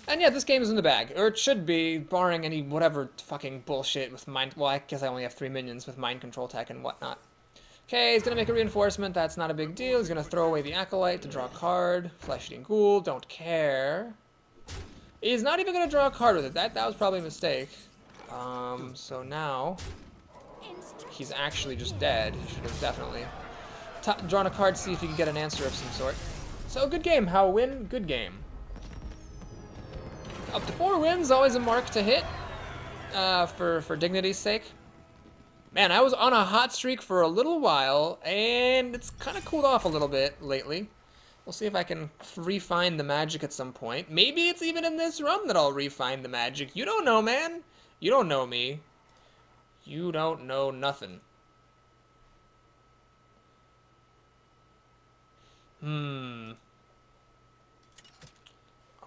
And yeah, this game is in the bag. Or it should be, barring any whatever fucking bullshit with mind... Well, I guess I only have 3 minions with mind control tech and whatnot. Okay, he's gonna make a reinforcement. That's not a big deal. He's gonna throw away the Acolyte to draw a card. Flesh-eating Ghoul, don't care. He's not even gonna draw a card with it. That was probably a mistake. So now... he's actually just dead. He should have definitely drawn a card to see if he could get an answer of some sort. So, good game. How win? Good game. Up to 4 wins, always a mark to hit, for dignity's sake. Man, I was on a hot streak for a little while, and it's kind of cooled off a little bit lately. We'll see if I can refine the magic at some point. Maybe it's even in this run that I'll refine the magic. You don't know, man. You don't know me. You don't know nothing.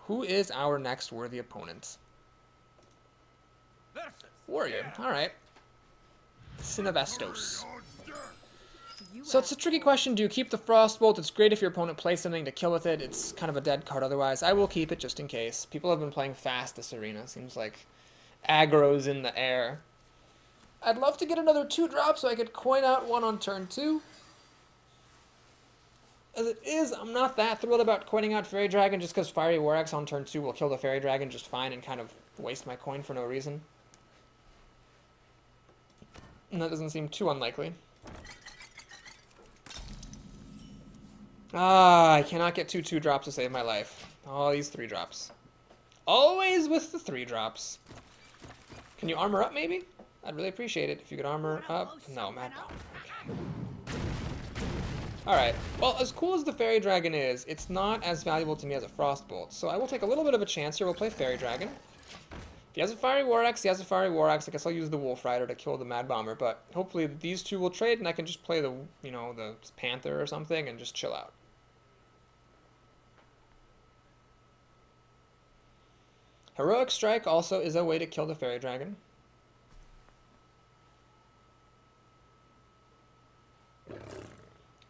Who is our next worthy opponent? Warrior. Alright. Sinavestos. So it's a tricky question. Do you keep the Frostbolt? It's great if your opponent plays something to kill with it. It's kind of a dead card otherwise. I will keep it just in case. People have been playing fast this arena. Seems like aggro's in the air. I'd love to get another 2-drop so I could coin out 1 on turn 2. As it is, I'm not that thrilled about coining out Fairy Dragon just because Fiery War Axe on turn 2 will kill the Fairy Dragon just fine and kind of waste my coin for no reason. And that doesn't seem too unlikely. I cannot get 2 2-drops to save my life. All these 3-drops. Always with the 3-drops. Can you armor up maybe? I'd really appreciate it if you could armor up. No, Mad Bomb. Okay. Alright, well, as cool as the Fairy Dragon is, it's not as valuable to me as a Frostbolt, so I will take a little bit of a chance here. We'll play Fairy Dragon. If he has a Fiery War Axe, he has a Fiery War Axe. I guess I'll use the Wolf Rider to kill the Mad Bomber, but hopefully these 2 will trade and I can just play the, you know, the Panther or something and just chill out. Heroic Strike also is a way to kill the Fairy Dragon.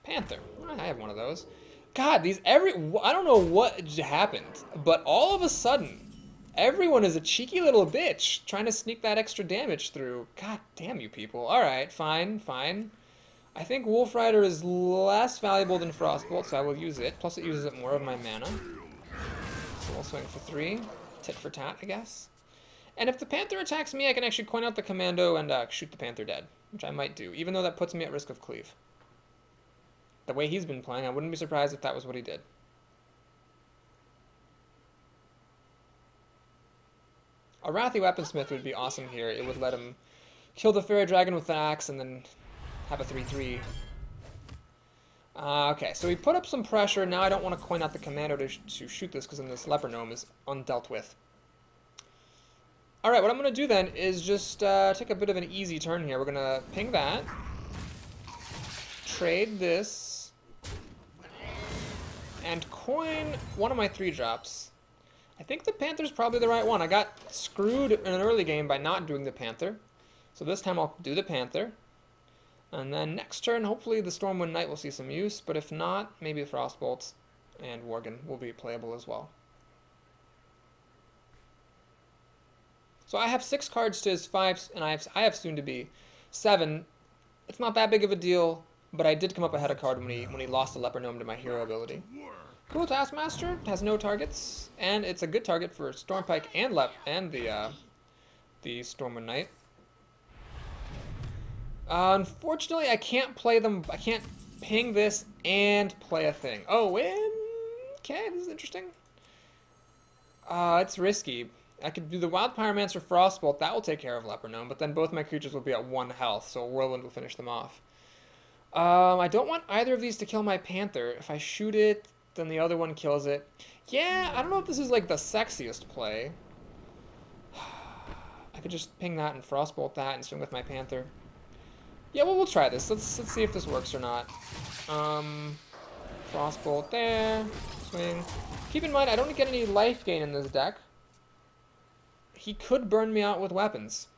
Panther. I have one of those. God, I don't know what happened, but all of a sudden, everyone is a cheeky little bitch trying to sneak that extra damage through. God damn you people. Alright, fine, fine. I think Wolf Rider is less valuable than Frostbolt, so I will use it. Plus it uses up more of my mana. So we'll swing for 3. Tit for tat, I guess. And if the Panther attacks me, I can actually coin out the Commando and shoot the Panther dead, which I might do, even though that puts me at risk of cleave. The way he's been playing, I wouldn't be surprised if that was what he did. A Wrathy Weaponsmith would be awesome here. It would let him kill the Fairy Dragon with an axe and then have a 3-3. Okay, so we put up some pressure. Now I don't want to coin out the Commando to shoot this because then this Leper Gnome is undealt with. Alright, what I'm going to do then is just take a bit of an easy turn here. We're going to ping that. Trade this. and coin one of my 3-drops. I think the Panther's probably the right one. I got screwed in an early game by not doing the Panther. So this time I'll do the Panther. And then next turn, hopefully the Stormwind Knight will see some use, but if not, maybe the Frostbolt and Worgen will be playable as well. So I have 6 cards to his 5, and I have soon to be 7. It's not that big of a deal, but I did come up ahead a card when he lost the Leper Gnome to my hero ability. Cool Taskmaster has no targets, and it's a good target for Stormpike and the Stormwind Knight. Unfortunately, I can't play them. I can't ping this and play a thing. Oh, win. Okay, this is interesting. It's risky. I could do the Wild Pyromancer Frostbolt. That will take care of Leper Gnome, but then both my creatures will be at 1 health, so Whirlwind will finish them off. I don't want either of these to kill my Panther. If I shoot it, then the other one kills it. Yeah, I don't know if this is like the sexiest play. I could just ping that and Frostbolt that and swing with my Panther. Yeah, well, we'll try this. Let's see if this works or not. Frostbolt there. Swing. Keep in mind, I don't get any life gain in this deck. He could burn me out with weapons.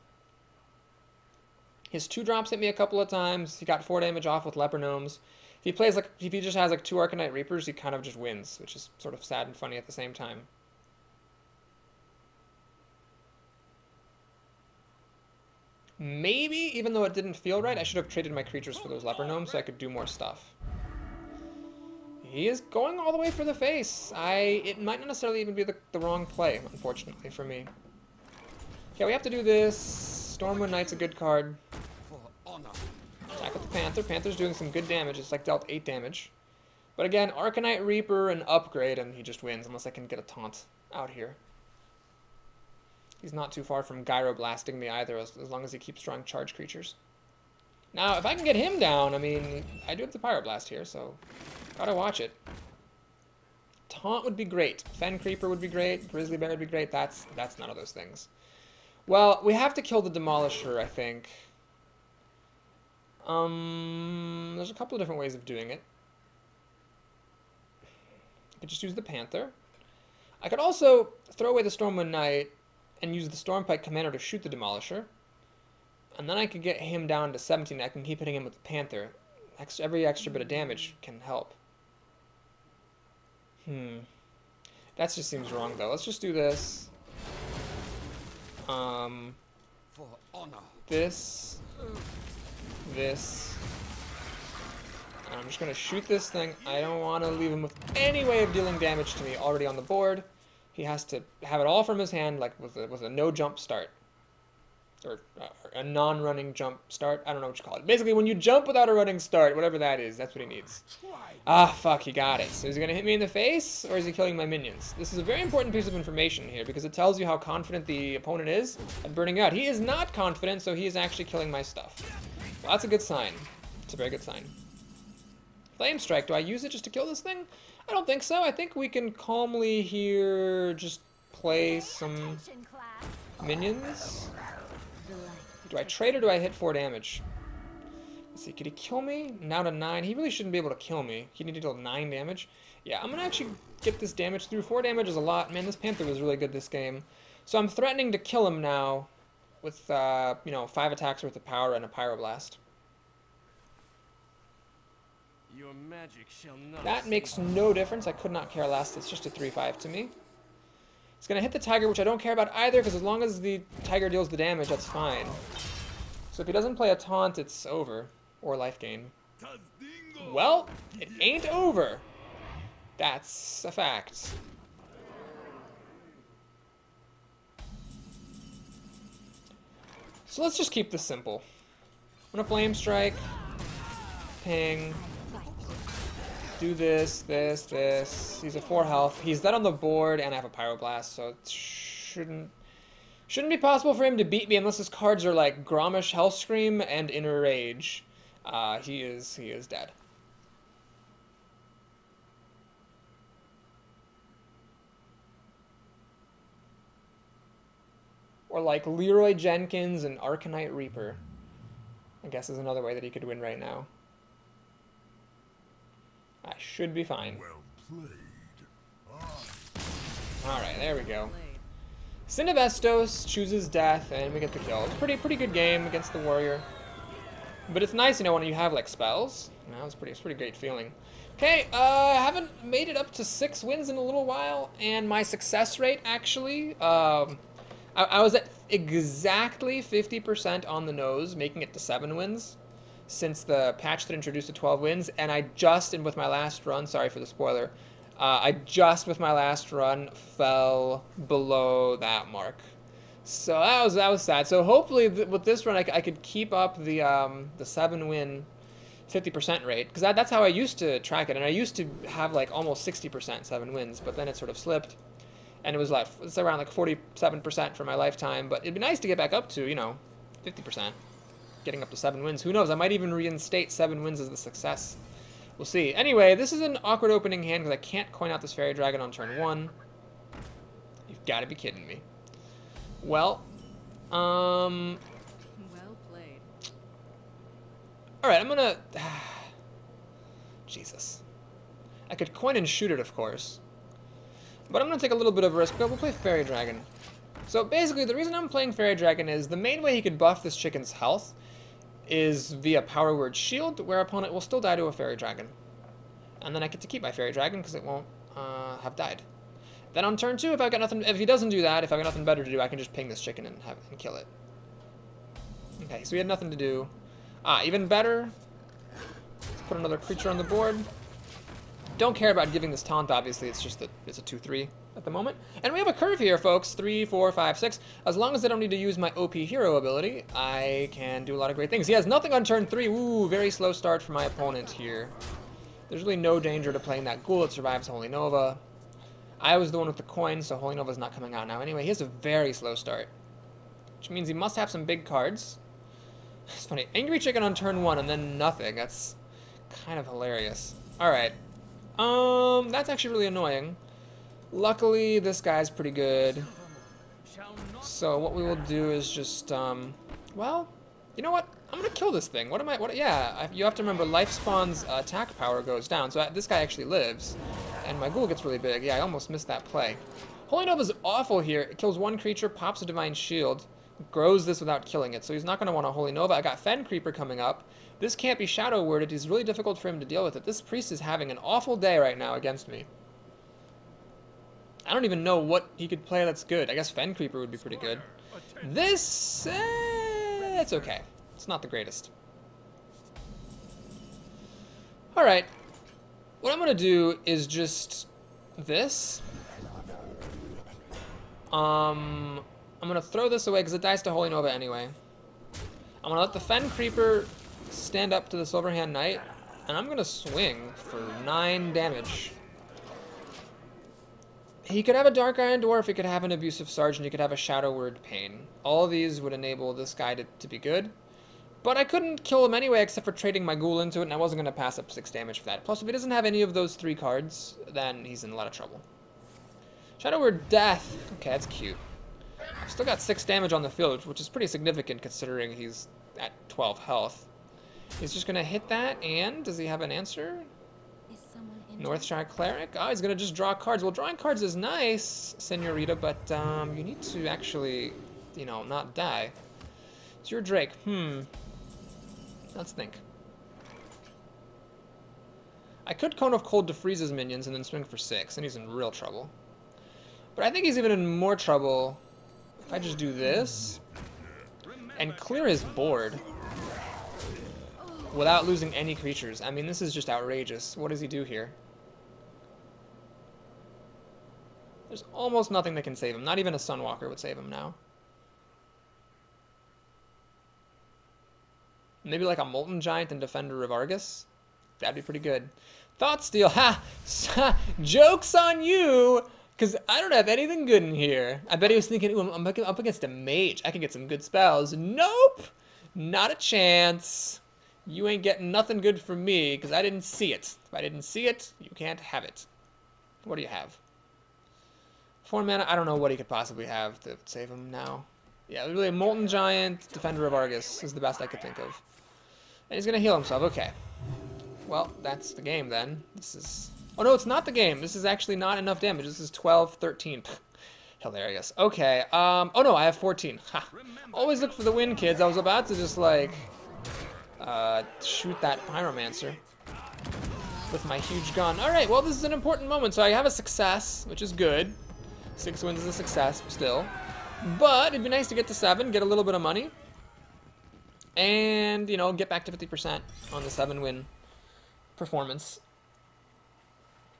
His 2-drops hit me a couple of times. He got 4 damage off with Leper Gnomes. If he just has like 2 Arcanite Reapers, he kind of just wins, which is sort of sad and funny at the same time. Maybe, even though it didn't feel right, I should have traded my creatures for those Leper Gnomes so I could do more stuff. He is going all the way for the face. It might not necessarily even be the wrong play, unfortunately, for me. Okay, we have to do this. Stormwind Knight's a good card. Attack with the Panther. Panther's doing some good damage. It's like dealt 8 damage. But again, Arcanite Reaper and upgrade, and he just wins, unless I can get a taunt out here. He's not too far from Gyroblasting me either, as long as he keeps drawing charge creatures. Now, if I can get him down, I mean, I do have the Pyroblast here, so gotta watch it. Taunt would be great. Fen Creeper would be great. Grizzly Bear would be great. That's none of those things. Well, we have to kill the Demolisher, I think. There's a couple of different ways of doing it. I could just use the Panther. I could also throw away the Stormwind Knight and use the Stormpike Commander to shoot the Demolisher. And then I could get him down to 17. I can keep hitting him with the Panther. Every extra bit of damage can help. That just seems wrong, though. Let's just do this. This. And I'm just going to shoot this thing. I don't want to leave him with any way of dealing damage to me already on the board. He has to have it all from his hand, like with a no-jump start. Or a non-running jump start. I don't know what you call it. Basically, when you jump without a running start, whatever that is, that's what he needs. Ah, fuck, he got it. So is he going to hit me in the face, or is he killing my minions? This is a very important piece of information here, because it tells you how confident the opponent is at burning out. He is not confident, so he is actually killing my stuff. Well, that's a good sign. It's a very good sign. Flamestrike, do I use it just to kill this thing? I don't think so. I think we can calmly here just play some minions. Do I trade or do I hit 4 damage? Let's see, could he kill me? Now to 9. He really shouldn't be able to kill me. He needed to deal 9 damage. Yeah, I'm going to actually get this damage through. 4 damage is a lot. Man, this Panther was really good this game. So I'm threatening to kill him now with, 5 attacks worth of power and a Pyroblast. Your magic shall not That makes no difference. I could not care less. It's just a 3/5 to me. It's going to hit the Tiger, which I don't care about either, because as long as the Tiger deals the damage, that's fine. So if he doesn't play a taunt, it's over. Or life gain. Well, it ain't over. That's a fact. So let's just keep this simple. I'm going to Flame Strike. Ping. Do this. He's a 4 health. He's dead on the board, and I have a Pyroblast, so it shouldn't be possible for him to beat me unless his cards are like Gromish Hellscream and Inner Rage. He is dead. Or like Leroy Jenkins and Arcanite Reaper, I guess is another way that he could win right now. I should be fine. Well Alright, there we go. Played. Cinevestos chooses death, and we get the kill. It's pretty good game against the warrior. But it's nice, you know, when you have, like, spells. You know, it's pretty great feeling. Okay, I haven't made it up to 6 wins in a little while, and my success rate, actually, I was at exactly 50% on the nose, making it to 7 wins, since the patch that introduced the 12 wins, and I just, and with my last run, sorry for the spoiler, I just, with my last run, fell below that mark. So that was sad. So hopefully with this run, I could keep up the 7-win 50% rate, because that's how I used to track it, and I used to have like almost 60% 7 wins, but then it sort of slipped, and it was like it's around like 47% for my lifetime. But it'd be nice to get back up to, you know, 50%, getting up to 7 wins. Who knows? I might even reinstate 7 wins as the success. We'll see. Anyway, this is an awkward opening hand because I can't coin out this fairy dragon on turn 1. You've got to be kidding me. Well, Well played. alright, I'm gonna... Jesus. I could coin and shoot it, of course. But I'm gonna take a little bit of a risk. We'll play Fairy Dragon. So basically, the reason I'm playing Fairy Dragon is the main way he could buff this chicken's health is via Power Word Shield, where opponent will still die to a Fairy Dragon. And then I get to keep my Fairy Dragon because it won't have died. Then on turn 2, if he doesn't do that, if I've got nothing better to do, I can just ping this chicken and kill it. Okay, so we had nothing to do. Even better. Let's put another creature on the board. Don't care about giving this taunt, obviously. It's just that it's a 2/3 at the moment. And we have a curve here, folks. 3, 4, 5, 6. As long as I don't need to use my OP hero ability, I can do a lot of great things. He has nothing on turn 3. Ooh, very slow start for my opponent here. There's really no danger to playing that ghoul. It survives Holy Nova. I was the one with the coin, so Holy Nova's not coming out now. Anyway, he has a very slow start, which means he must have some big cards. It's funny. Angry Chicken on turn 1 and then nothing. That's kind of hilarious. Alright. That's actually really annoying. Luckily, this guy's pretty good. So what we will do is just, well, you know what? I'm gonna kill this thing. You have to remember, life spawn's attack power goes down, so this guy actually lives. And my ghoul gets really big. Yeah, I almost missed that play. Holy Nova's awful here. It kills one creature, pops a Divine Shield, grows this without killing it, so he's not gonna want a Holy Nova. I got Fen Creeper coming up. This can't be shadow worded. It's really difficult for him to deal with it. This priest is having an awful day right now against me. I don't even know what he could play that's good. I guess Fen Creeper would be pretty good. This, it's okay. It's not the greatest. Alright. What I'm going to do is just this. I'm going to throw this away because it dies to Holy Nova anyway. I'm going to let the Fen Creeper stand up to the Silverhand Knight, and I'm going to swing for 9 damage. He could have a Dark Iron Dwarf, he could have an Abusive Sergeant, he could have a Shadow Word Pain. All of these would enable this guy to be good. But I couldn't kill him anyway except for trading my ghoul into it, and I wasn't going to pass up 6 damage for that. Plus, if he doesn't have any of those 3 cards, then he's in a lot of trouble. Shadow Word Death. Okay, that's cute. I've still got 6 damage on the field, which is pretty significant considering he's at 12 health. He's just going to hit that, and does he have an answer? Is someone in Northshire Cleric? Oh, he's going to just draw cards. Well, drawing cards is nice, Senorita, but you need to actually, you know, not die. It's your Drake. Let's think. I could Cone of Cold to freeze his minions and then swing for 6, and he's in real trouble. But I think he's even in more trouble if I just do this and clear his board without losing any creatures. I mean, this is just outrageous. What does he do here? There's almost nothing that can save him. Not even a Sunwalker would save him now. Maybe like a Molten Giant and Defender of Argus? That'd be pretty good. Thought Steal. Ha! Joke's on you! Because I don't have anything good in here. I bet he was thinking, ooh, I'm up against a mage. I can get some good spells. Nope! Not a chance. You ain't getting nothing good from me because I didn't see it. If I didn't see it, you can't have it. What do you have? 4 mana? I don't know what he could possibly have to save him now. Yeah, really a Molten Giant, Defender of Argus is the best I could think of. And he's going to heal himself. Okay. Well, that's the game then. This is Oh no, it's not the game. This is actually not enough damage. This is 12, 13. Hilarious. Okay. Oh no, I have 14. Ha. Always look for the win, kids. I was about to just like shoot that pyromancer with my huge gun. All right. Well, this is an important moment. So I have a success, which is good. 6 wins is a success still. But it'd be nice to get to 7, get a little bit of money, and, you know, get back to 50% on the 7-win performance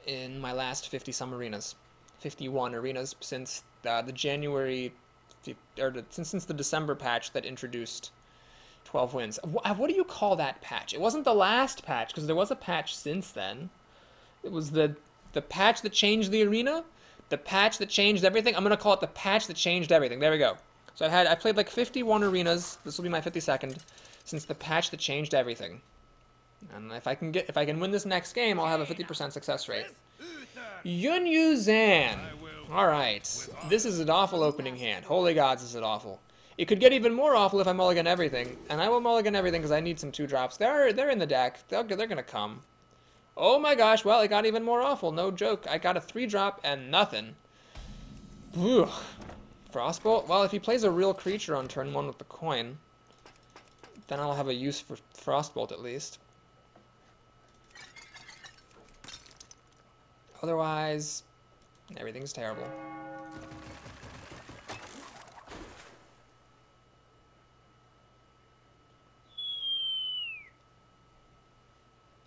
in my last 50-some arenas. 51 arenas since the January, or since the December patch that introduced 12 wins. What do you call that patch? It wasn't the last patch, because there was a patch since then. It was the patch that changed the arena. The patch that changed everything. I'm gonna call it the patch that changed everything. There we go. So I played like 51 arenas. This will be my 52nd since the patch that changed everything. And if I can win this next game, I'll have a 50% success rate. Yun Yu Zan. All right. This is an awful opening hand. Holy gods, is it awful. It could get even more awful if I mulligan everything, and I will mulligan everything because I need some 2-drops. They're in the deck. They're gonna come. Oh my gosh, well, it got even more awful, no joke. I got a 3-drop and nothing. Whew. Frostbolt? Well, if he plays a real creature on turn 1 with the coin, then I'll have a use for Frostbolt at least. Otherwise, everything's terrible.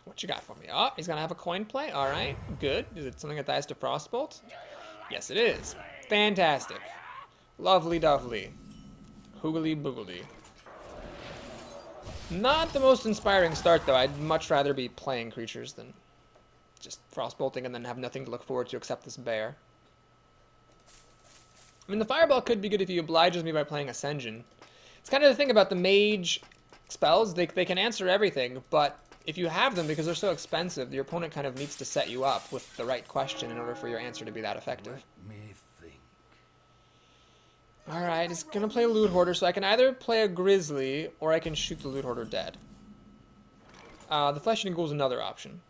What you got for me? Oh, he's gonna have a coin play. All right, good. Is it something that dies to Frostbolt? Yes, it is. Fantastic. Lovely dovely. Hoogly boogly. Not the most inspiring start, though. I'd much rather be playing creatures than just Frostbolting and then have nothing to look forward to except this bear. I mean, the Fireball could be good if he obliges me by playing Ascension. It's kind of the thing about the Mage spells. They can answer everything, but if you have them, because they're so expensive, your opponent kind of needs to set you up with the right question in order for your answer to be that effective. Let me think. Alright, he's gonna play Loot Hoarder, so I can either play a Grizzly, or I can shoot the Loot Hoarder dead. The Flesh Eating Ghoul is another option.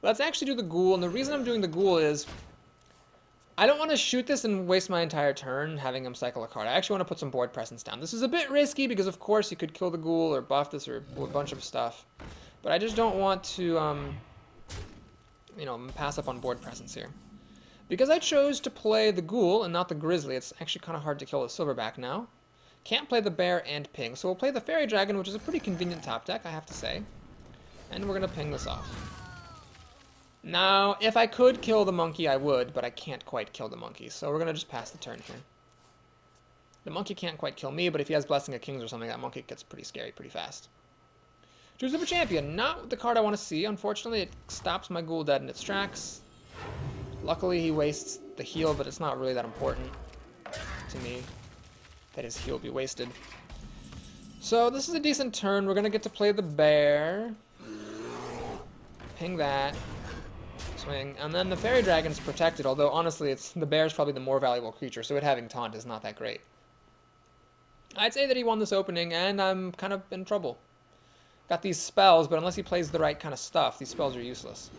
Let's actually do the Ghoul, and the reason I'm doing the Ghoul is I don't want to shoot this and waste my entire turn having him cycle a card. I actually want to put some board presence down. This is a bit risky, because of course you could kill the Ghoul, or buff this, or a bunch of stuff. But I just don't want to, you know, pass up on board presence here. Because I chose to play the Ghoul and not the Grizzly, it's actually kind of hard to kill the Silverback now. Can't play the Bear and ping, so we'll play the Fairy Dragon, which is a pretty convenient top deck, I have to say. And we're going to ping this off. Now, if I could kill the monkey, I would, but I can't quite kill the monkey, so we're going to just pass the turn here. The monkey can't quite kill me, but if he has Blessing of Kings or something, that monkey gets pretty scary pretty fast. Choose of a Champion. Not the card I want to see. Unfortunately, it stops my Ghoul dead in its tracks. Luckily, he wastes the heal, but it's not really that important to me that his heal be wasted. So this is a decent turn. We're going to get to play the Bear. Ping that. Swing. And then the Fairy Dragon's protected, although honestly, the Bear's probably the more valuable creature, so it having Taunt is not that great. I'd say that he won this opening, and I'm kind of in trouble. Got these spells, but unless he plays the right kind of stuff, these spells are useless.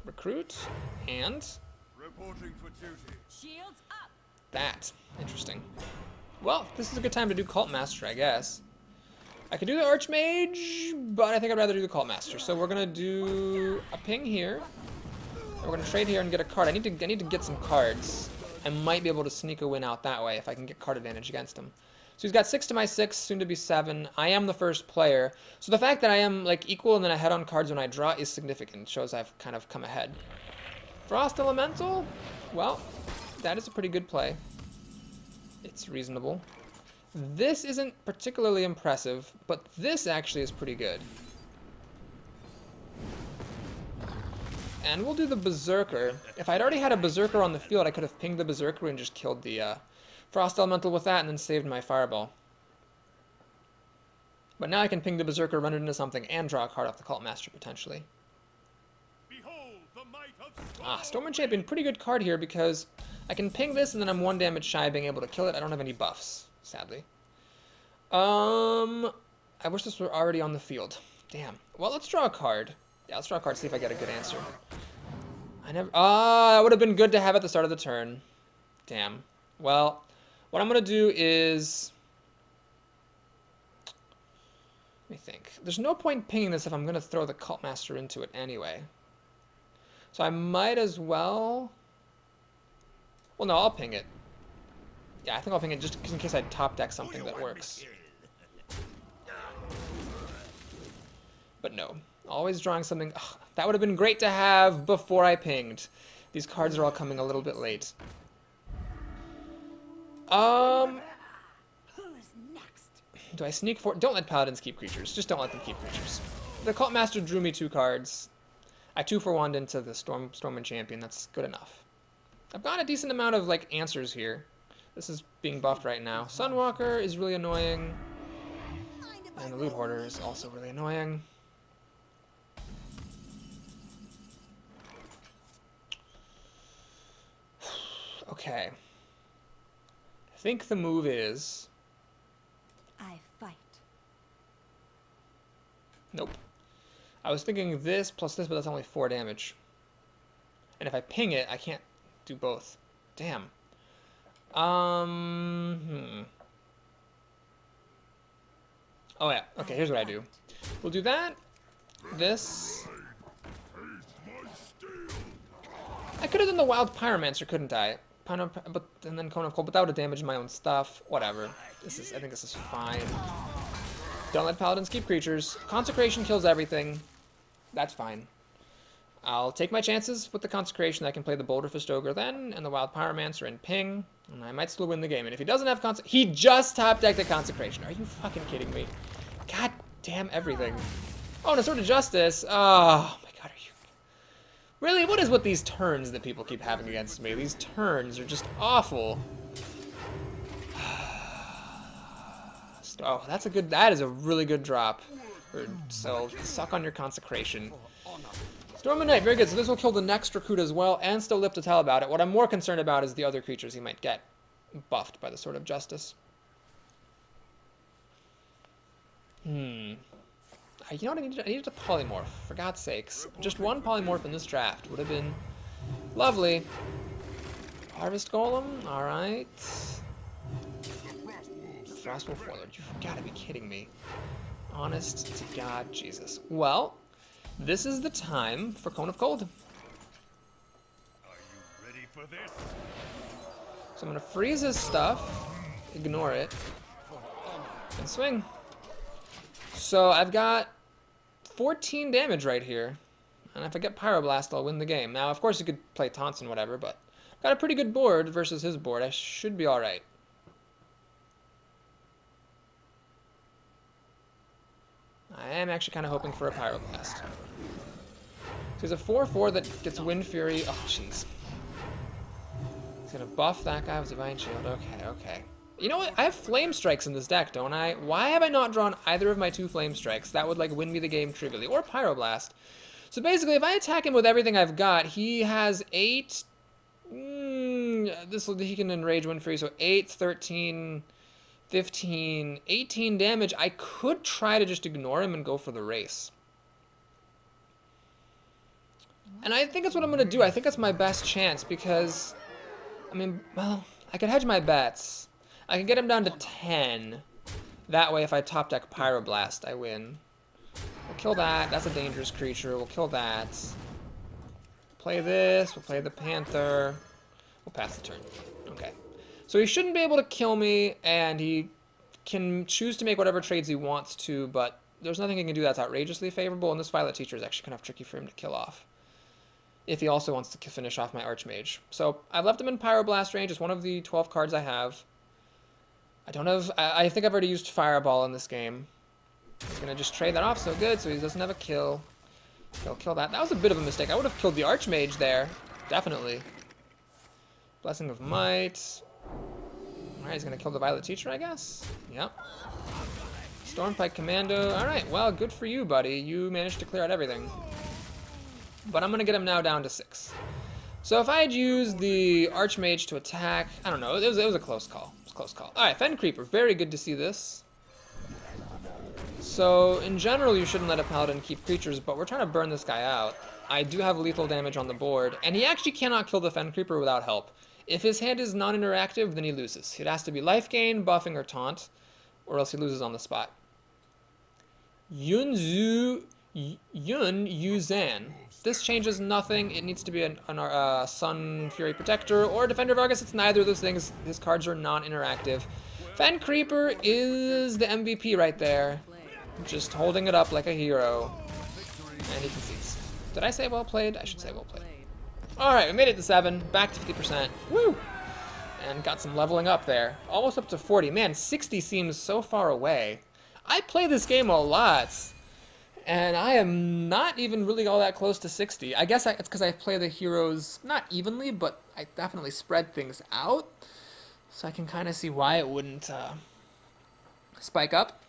Recruit, and Reporting for duty. Shields up. that. Interesting. Well, this is a good time to do Cult Master, I guess. I could do the Archmage, but I think I'd rather do the Cult Master. So we're gonna do a ping here. And we're gonna trade here and get a card. I need to get some cards. I might be able to sneak a win out that way if I can get card advantage against him. So he's got 6 to my 6, soon to be 7. I am the first player. So the fact that I am like equal and then ahead on cards when I draw is significant. It shows I've kind of come ahead. Frost Elemental? Well, that is a pretty good play. It's reasonable. This isn't particularly impressive, but this actually is pretty good. And we'll do the Berserker. If I'd already had a Berserker on the field, I could have pinged the Berserker and just killed the Frost Elemental with that and then saved my Fireball. But now I can ping the Berserker, run it into something, and draw a card off the Cult Master, potentially. Behold the might of Stormwind Champion, pretty good card here because I can ping this and then I'm 1 damage shy of being able to kill it. I don't have any buffs, sadly. I I wish this were already on the field. Damn. Well, let's draw a card. Yeah, let's draw a card, see if I get a good answer. Ah, it would have been good to have at the start of the turn. Damn. Well, what I'm going to do is... Let me think. There's no point pinging this if I'm going to throw the Cult Master into it anyway. So I might as well... Well, no, I'll ping it. Yeah, I think I'll ping it just in case I top deck something that works. But no. Always drawing something... Ugh, that would have been great to have before I pinged. These cards are all coming a little bit late. Who's next? Do I sneak for... Don't let Paladins keep creatures. Just don't let them keep creatures. The Cult Master drew me 2 cards. I 2-for-1'd into the Stormwind Champion. That's good enough. I've got a decent amount of, like, answers here. This is being buffed right now. Sunwalker is really annoying. And the Loot Hoarder is also really annoying. Okay. I think the move is... I fight. Nope. I was thinking this plus this, but that's only 4 damage. And if I ping it, I can't do both. Damn. Oh yeah. Okay, here's what I do. We'll do that. This. I could have done the Wild Pyromancer, couldn't I? But and then Cone of Cold, but that would have damaged my own stuff. Whatever. I think this is fine. Don't let Paladins keep creatures. Consecration kills everything. That's fine. I'll take my chances with the Consecration. I can play the Boulder Fist Ogre then, and the Wild Pyromancer and ping, and I might still win the game. And if he doesn't have he just top decked a Consecration. Are you fucking kidding me? God damn everything. Oh, and a Sword of Justice. Oh my god, are you... Really, what is with these turns that people keep having against me? These turns are just awful. Oh, that is a really good drop. So, suck on your Consecration. Storm Knight, very good. So this will kill the next recruit as well, and still live to tell about it. What I'm more concerned about is the other creatures he might get buffed by the Sword of Justice. You know what I needed? I needed a polymorph, for God's sakes. Just 1 polymorph in this draft would have been lovely. Harvest Golem, alright. Frostwolf Warlord, you've got to be kidding me. Honest to God, Jesus. Well, this is the time for Cone of Cold. Are you ready for this? So I'm going to freeze his stuff, ignore it, and swing. So I've got 14 damage right here. And if I get Pyroblast, I'll win the game. Now, of course, you could play taunts and whatever, but got a pretty good board versus his board. I should be alright. I am actually kind of hoping for a Pyroblast. So he's a 4/4 that gets Wind Fury. Oh, jeez. He's going to buff that guy with Divine Shield. Okay, okay. You know what? I have Flamestrikes in this deck, don't I? Why have I not drawn either of my 2 Flamestrikes? That would, like, win me the game trivially. Or Pyroblast. So basically, if I attack him with everything I've got, he has 8... he can enrage Wind Fury, so 8, 13... 15, 18 damage. I could try to just ignore him and go for the race. And I think that's what I'm going to do. I think that's my best chance because, I mean, well, I could hedge my bets. I can get him down to 10. That way, if I top deck Pyroblast, I win. We'll kill that. That's a dangerous creature. We'll kill that. Play this. We'll play the Panther. We'll pass the turn. Okay. So he shouldn't be able to kill me, and he can choose to make whatever trades he wants to, but there's nothing he can do that's outrageously favorable, and this Violet Teacher is actually kind of tricky for him to kill off. If he also wants to finish off my Archmage. So I've left him in Pyroblast range. It's one of the 12 cards I have. I don't have... I think I've already used Fireball in this game. He's going to just trade that off so good, so he doesn't have a kill. He'll kill that. That was a bit of a mistake. I would have killed the Archmage there. Definitely. Blessing of Might. Alright, he's going to kill the Violet Teacher, I guess. Yep. Stormpike Commando. Alright, well, good for you, buddy. You managed to clear out everything. But I'm going to get him now down to 6. So if I had used the Archmage to attack... I don't know. It was a close call. It was a close call. Alright, Fen Creeper. Very good to see this. So, in general, you shouldn't let a paladin keep creatures, but we're trying to burn this guy out. I do have lethal damage on the board, and he actually cannot kill the Fen Creeper without help. If his hand is non-interactive, then he loses. It has to be life gain, buffing, or taunt, or else he loses on the spot. Yun Yuzan. This changes nothing. It needs to be a Sun Fury Protector or Defender of Argus. It's neither of those things. His cards are non-interactive. Fen Creeper is the MVP right there. Just holding it up like a hero. And he concedes. Did I say well played? I should say well played. Alright, we made it to 7. Back to 50%. Woo! And got some leveling up there. Almost up to 40. Man, 60 seems so far away. I play this game a lot. And I am not even really all that close to 60. I guess it's because I play the heroes not evenly, but I definitely spread things out. So I can kind of see why it wouldn't spike up.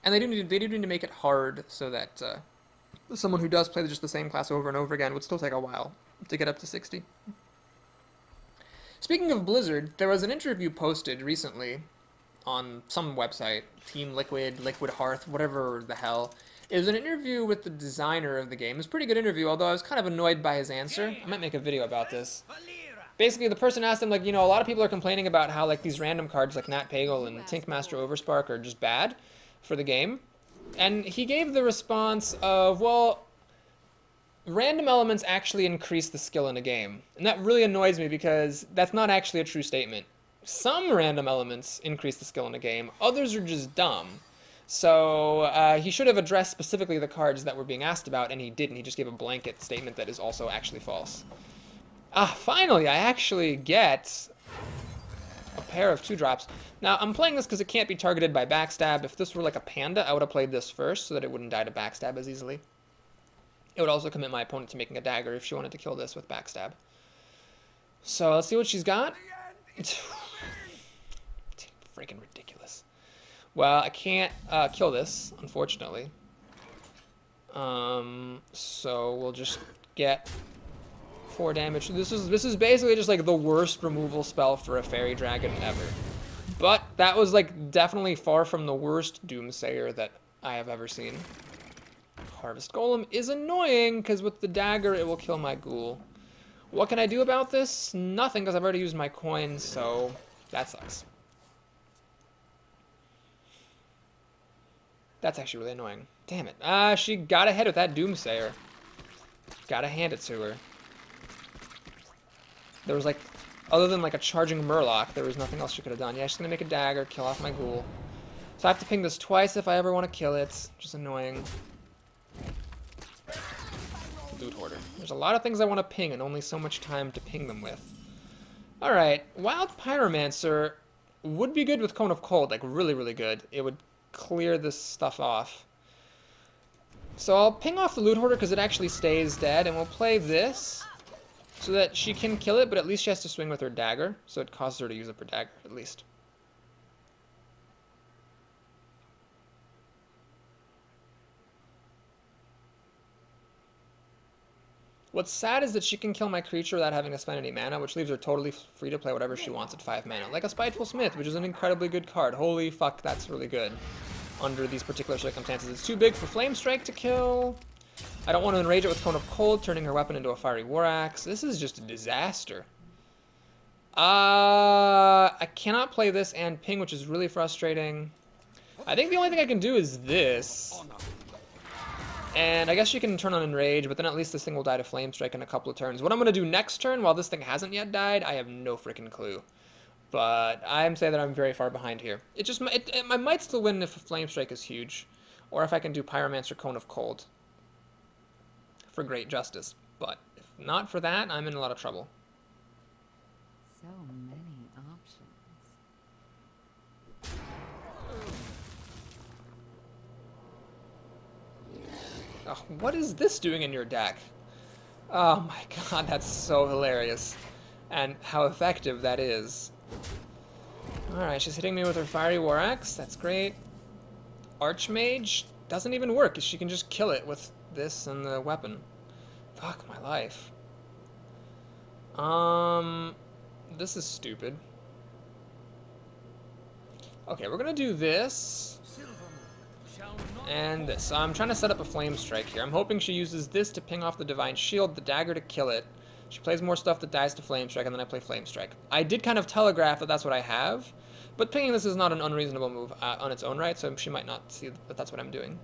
And they do need to make it hard so that someone who does play just the same class over and over again would still take a while to get up to 60. Speaking of Blizzard, there was an interview posted recently on some website, Team Liquid, Liquid Hearth, whatever the hell. It was an interview with the designer of the game. It was a pretty good interview, although I was kind of annoyed by his answer. I might make a video about this. Basically, the person asked him, like, you know, a lot of people are complaining about how, like, these random cards like Nat Pagle and Tinkmaster Overspark are just bad for the game. And he gave the response of, well, random elements actually increase the skill in a game. And that really annoys me because that's not actually a true statement. Some random elements increase the skill in a game, others are just dumb. So he should have addressed specifically the cards that were being asked about, and he didn't. He just gave a blanket statement that is also actually false. Finally, I actually get a pair of 2-drops. Now, I'm playing this because it can't be targeted by backstab. If this were like a panda, I would have played this first so that it wouldn't die to backstab as easily. It would also commit my opponent to making a dagger if she wanted to kill this with backstab. So let's see what she's got. Freaking ridiculous. Well, I can't kill this, unfortunately. So we'll just get 4 damage. This is basically just like the worst removal spell for a fairy dragon ever. But that was like definitely far from the worst Doomsayer that I have ever seen. Harvest Golem is annoying because with the dagger it will kill my ghoul. What can I do about this? Nothing, because I've already used my coins, so that sucks. That's actually really annoying. Damn it. She got ahead with that Doomsayer. Gotta hand it to her. There was like, other than like a charging Murloc, there was nothing else she could have done. Yeah, she's gonna make a dagger, kill off my ghoul. So I have to ping this twice if I ever want to kill it, which is annoying. Loot Hoarder. There's a lot of things I want to ping and only so much time to ping them with. Alright, Wild Pyromancer would be good with Cone of Cold, like really, really good. It would clear this stuff off. So I'll ping off the Loot Hoarder because it actually stays dead, and we'll play this so that she can kill it, but at least she has to swing with her dagger, so it causes her to use up her dagger, at least. What's sad is that she can kill my creature without having to spend any mana, which leaves her totally free to play whatever she wants at 5 mana. Like a Spiteful Smith, which is an incredibly good card. Holy fuck, that's really good under these particular circumstances. It's too big for Flamestrike to kill. I don't want to enrage it with Cone of Cold, turning her weapon into a Fiery War Axe. This is just a disaster. I cannot play this and ping, which is really frustrating. I think the only thing I can do is this. And I guess she can turn on Enrage, but then at least this thing will die to Flamestrike in a couple of turns. What I'm going to do next turn, while this thing hasn't yet died, I have no freaking clue. But I'm saying that I'm very far behind here. I might still win if Flamestrike is huge, or if I can do Pyromancer Cone of Cold for great justice. But if not for that, I'm in a lot of trouble. So many options. Oh, what is this doing in your deck? Oh my god, that's so hilarious. And how effective that is. Alright, she's hitting me with her Fiery War Axe. That's great. Archmage doesn't even work, because she can just kill it with this and the weapon. Fuck my life. This is stupid. Okay, we're gonna do this. and this. So I'm trying to set up a Flamestrike here. I'm hoping she uses this to ping off the Divine Shield, the dagger to kill it. She plays more stuff that dies to Flamestrike, and then I play Flamestrike. I did kind of telegraph that that's what I have, but pinging this is not an unreasonable move on its own right, so she might not see that that's what I'm doing.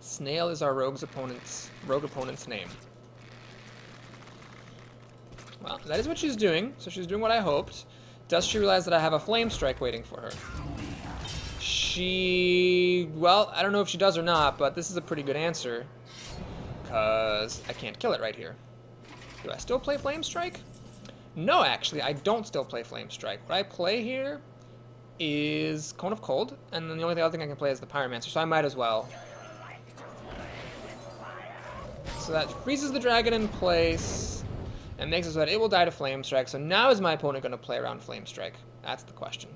Snail is our rogue opponent's name. Well, that is what she's doing, so she's doing what I hoped. Does she realize that I have a Flamestrike waiting for her? Well, I don't know if she does or not, but this is a pretty good answer, because I can't kill it right here. Do I still play Flamestrike? No, actually, I don't still play Flamestrike. What I play here is Cone of Cold, and then the only other thing I can play is the Pyromancer, so I might as well. So that freezes the dragon in place and makes it so that it will die to Flamestrike. So now is my opponent going to play around Flamestrike? That's the question.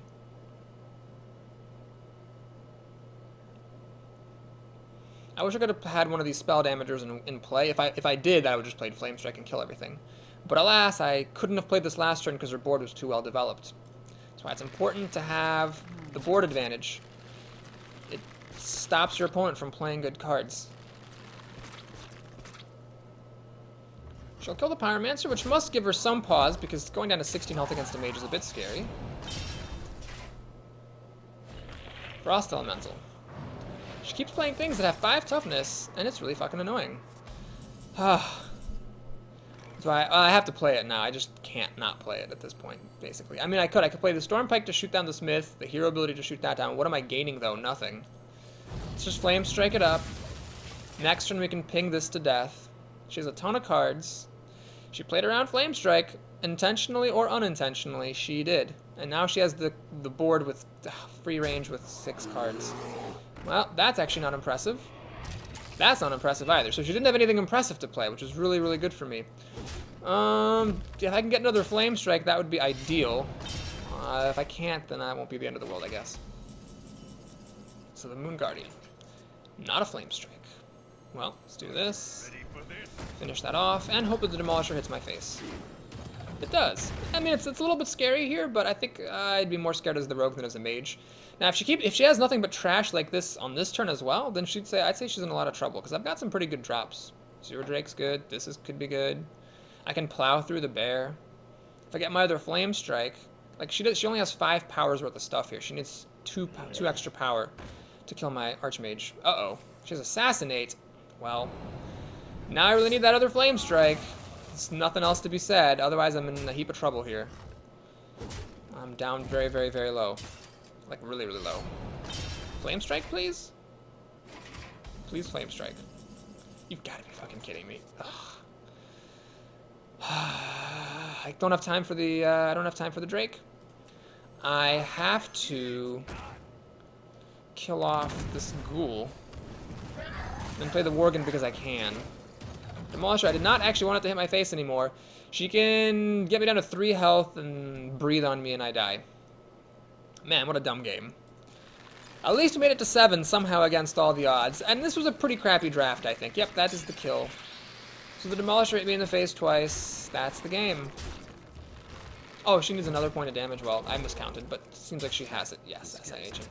I wish I could have had one of these spell damagers in play. If I did, I would just play Flamestrike and kill everything. But alas, I couldn't have played this last turn because her board was too well developed. That's why it's important to have the board advantage. It stops your opponent from playing good cards. She'll kill the Pyromancer, which must give her some pause, because going down to 16 health against a mage is a bit scary. Frost Elemental. She keeps playing things that have 5 toughness, and it's really fucking annoying. So I have to play it now. I just can't not play it at this point, basically. I mean, I could play the Stormpike to shoot down the Smith, the hero ability to shoot that down. What am I gaining, though? Nothing. Let's just Flamestrike it up. Next turn we can ping this to death. She has a ton of cards. She played around Flamestrike, intentionally or unintentionally, she did. And now she has the board with free range with 6 cards. Well, that's actually not impressive. That's not impressive either. So she didn't have anything impressive to play, which is really, really good for me. If I can get another Flamestrike, that would be ideal. If I can't, then that won't be the end of the world, I guess. So the Moon Guardian. Not a Flamestrike. Well, let's do this. Finish that off, and hope that the Demolisher hits my face. It does. I mean, it's a little bit scary here, but I think I'd be more scared as the rogue than as a mage. Now, if she has nothing but trash like this on this turn as well, then I'd say she's in a lot of trouble, because I've got some pretty good drops. Zero Drake's good. This could be good. I can plow through the bear. If I get my other Flamestrike, like she only has 5 powers worth of stuff here. She needs 2 extra power to kill my Archmage. Uh-oh. She has Assassinate. Well, now I really need that other Flamestrike. There's nothing else to be said. Otherwise, I'm in a heap of trouble here. I'm down very, very, very low. Like, really, really low. Flamestrike, please? Please, Flamestrike. You've got to be fucking kidding me. Ugh. I don't have time for the Drake. I have to kill off this ghoul. Then play the Worgen because I can. Demolisher, I did not actually want it to hit my face anymore. She can get me down to 3 health and breathe on me and I die. Man, what a dumb game. At least we made it to 7 somehow against all the odds. And this was a pretty crappy draft, I think. Yep, that is the kill. So the Demolisher hit me in the face twice. That's the game. Oh, she needs another point of damage. Well, I miscounted, but it seems like she has it. Yes, SIH.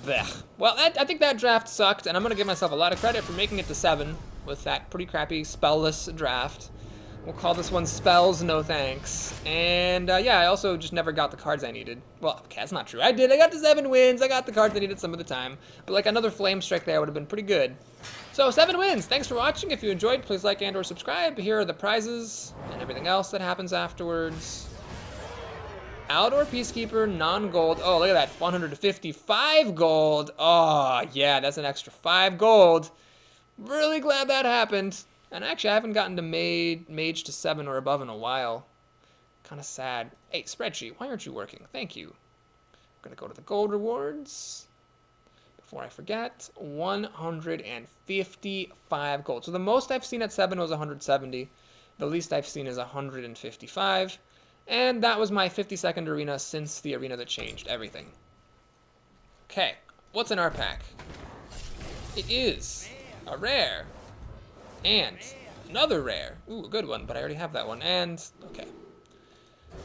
Blech. Well, I think that draft sucked, and I'm going to give myself a lot of credit for making it to 7 with that pretty crappy spell-less draft. We'll call this one Spells No Thanks. And, yeah, I also just never got the cards I needed. Well, okay, that's not true. I did. I got to 7 wins. I got the cards I needed some of the time. But, like, another Flamestrike there would have been pretty good. So, 7 wins. Thanks for watching. If you enjoyed, please like and or subscribe. Here are the prizes and everything else that happens afterwards. Outdoor Peacekeeper, non-gold. Oh, look at that, 155 gold. Oh, yeah, that's an extra 5 gold. Really glad that happened. And actually, I haven't gotten to Mage to 7 or above in a while. Kind of sad. Hey, spreadsheet, why aren't you working? Thank you. I'm going to go to the gold rewards. Before I forget, 155 gold. So the most I've seen at 7 was 170. The least I've seen is 155. And that was my 52nd arena since the arena that changed everything. Okay, what's in our pack? It is a rare. And another rare. Ooh, a good one, but I already have that one. And, okay.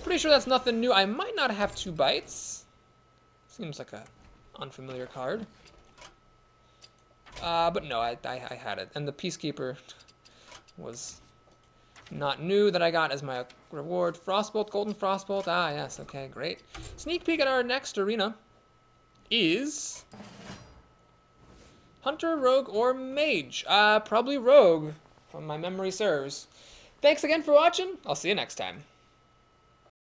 Pretty sure that's nothing new. I might not have 2 bites. Seems like a unfamiliar card. But no, I had it. And the Peacekeeper was not new that I got as my reward. Frostbolt, Golden Frostbolt. Ah, yes, okay, great. Sneak peek at our next arena is Hunter, Rogue, or Mage. Probably Rogue, if my memory serves. Thanks again for watching. I'll see you next time.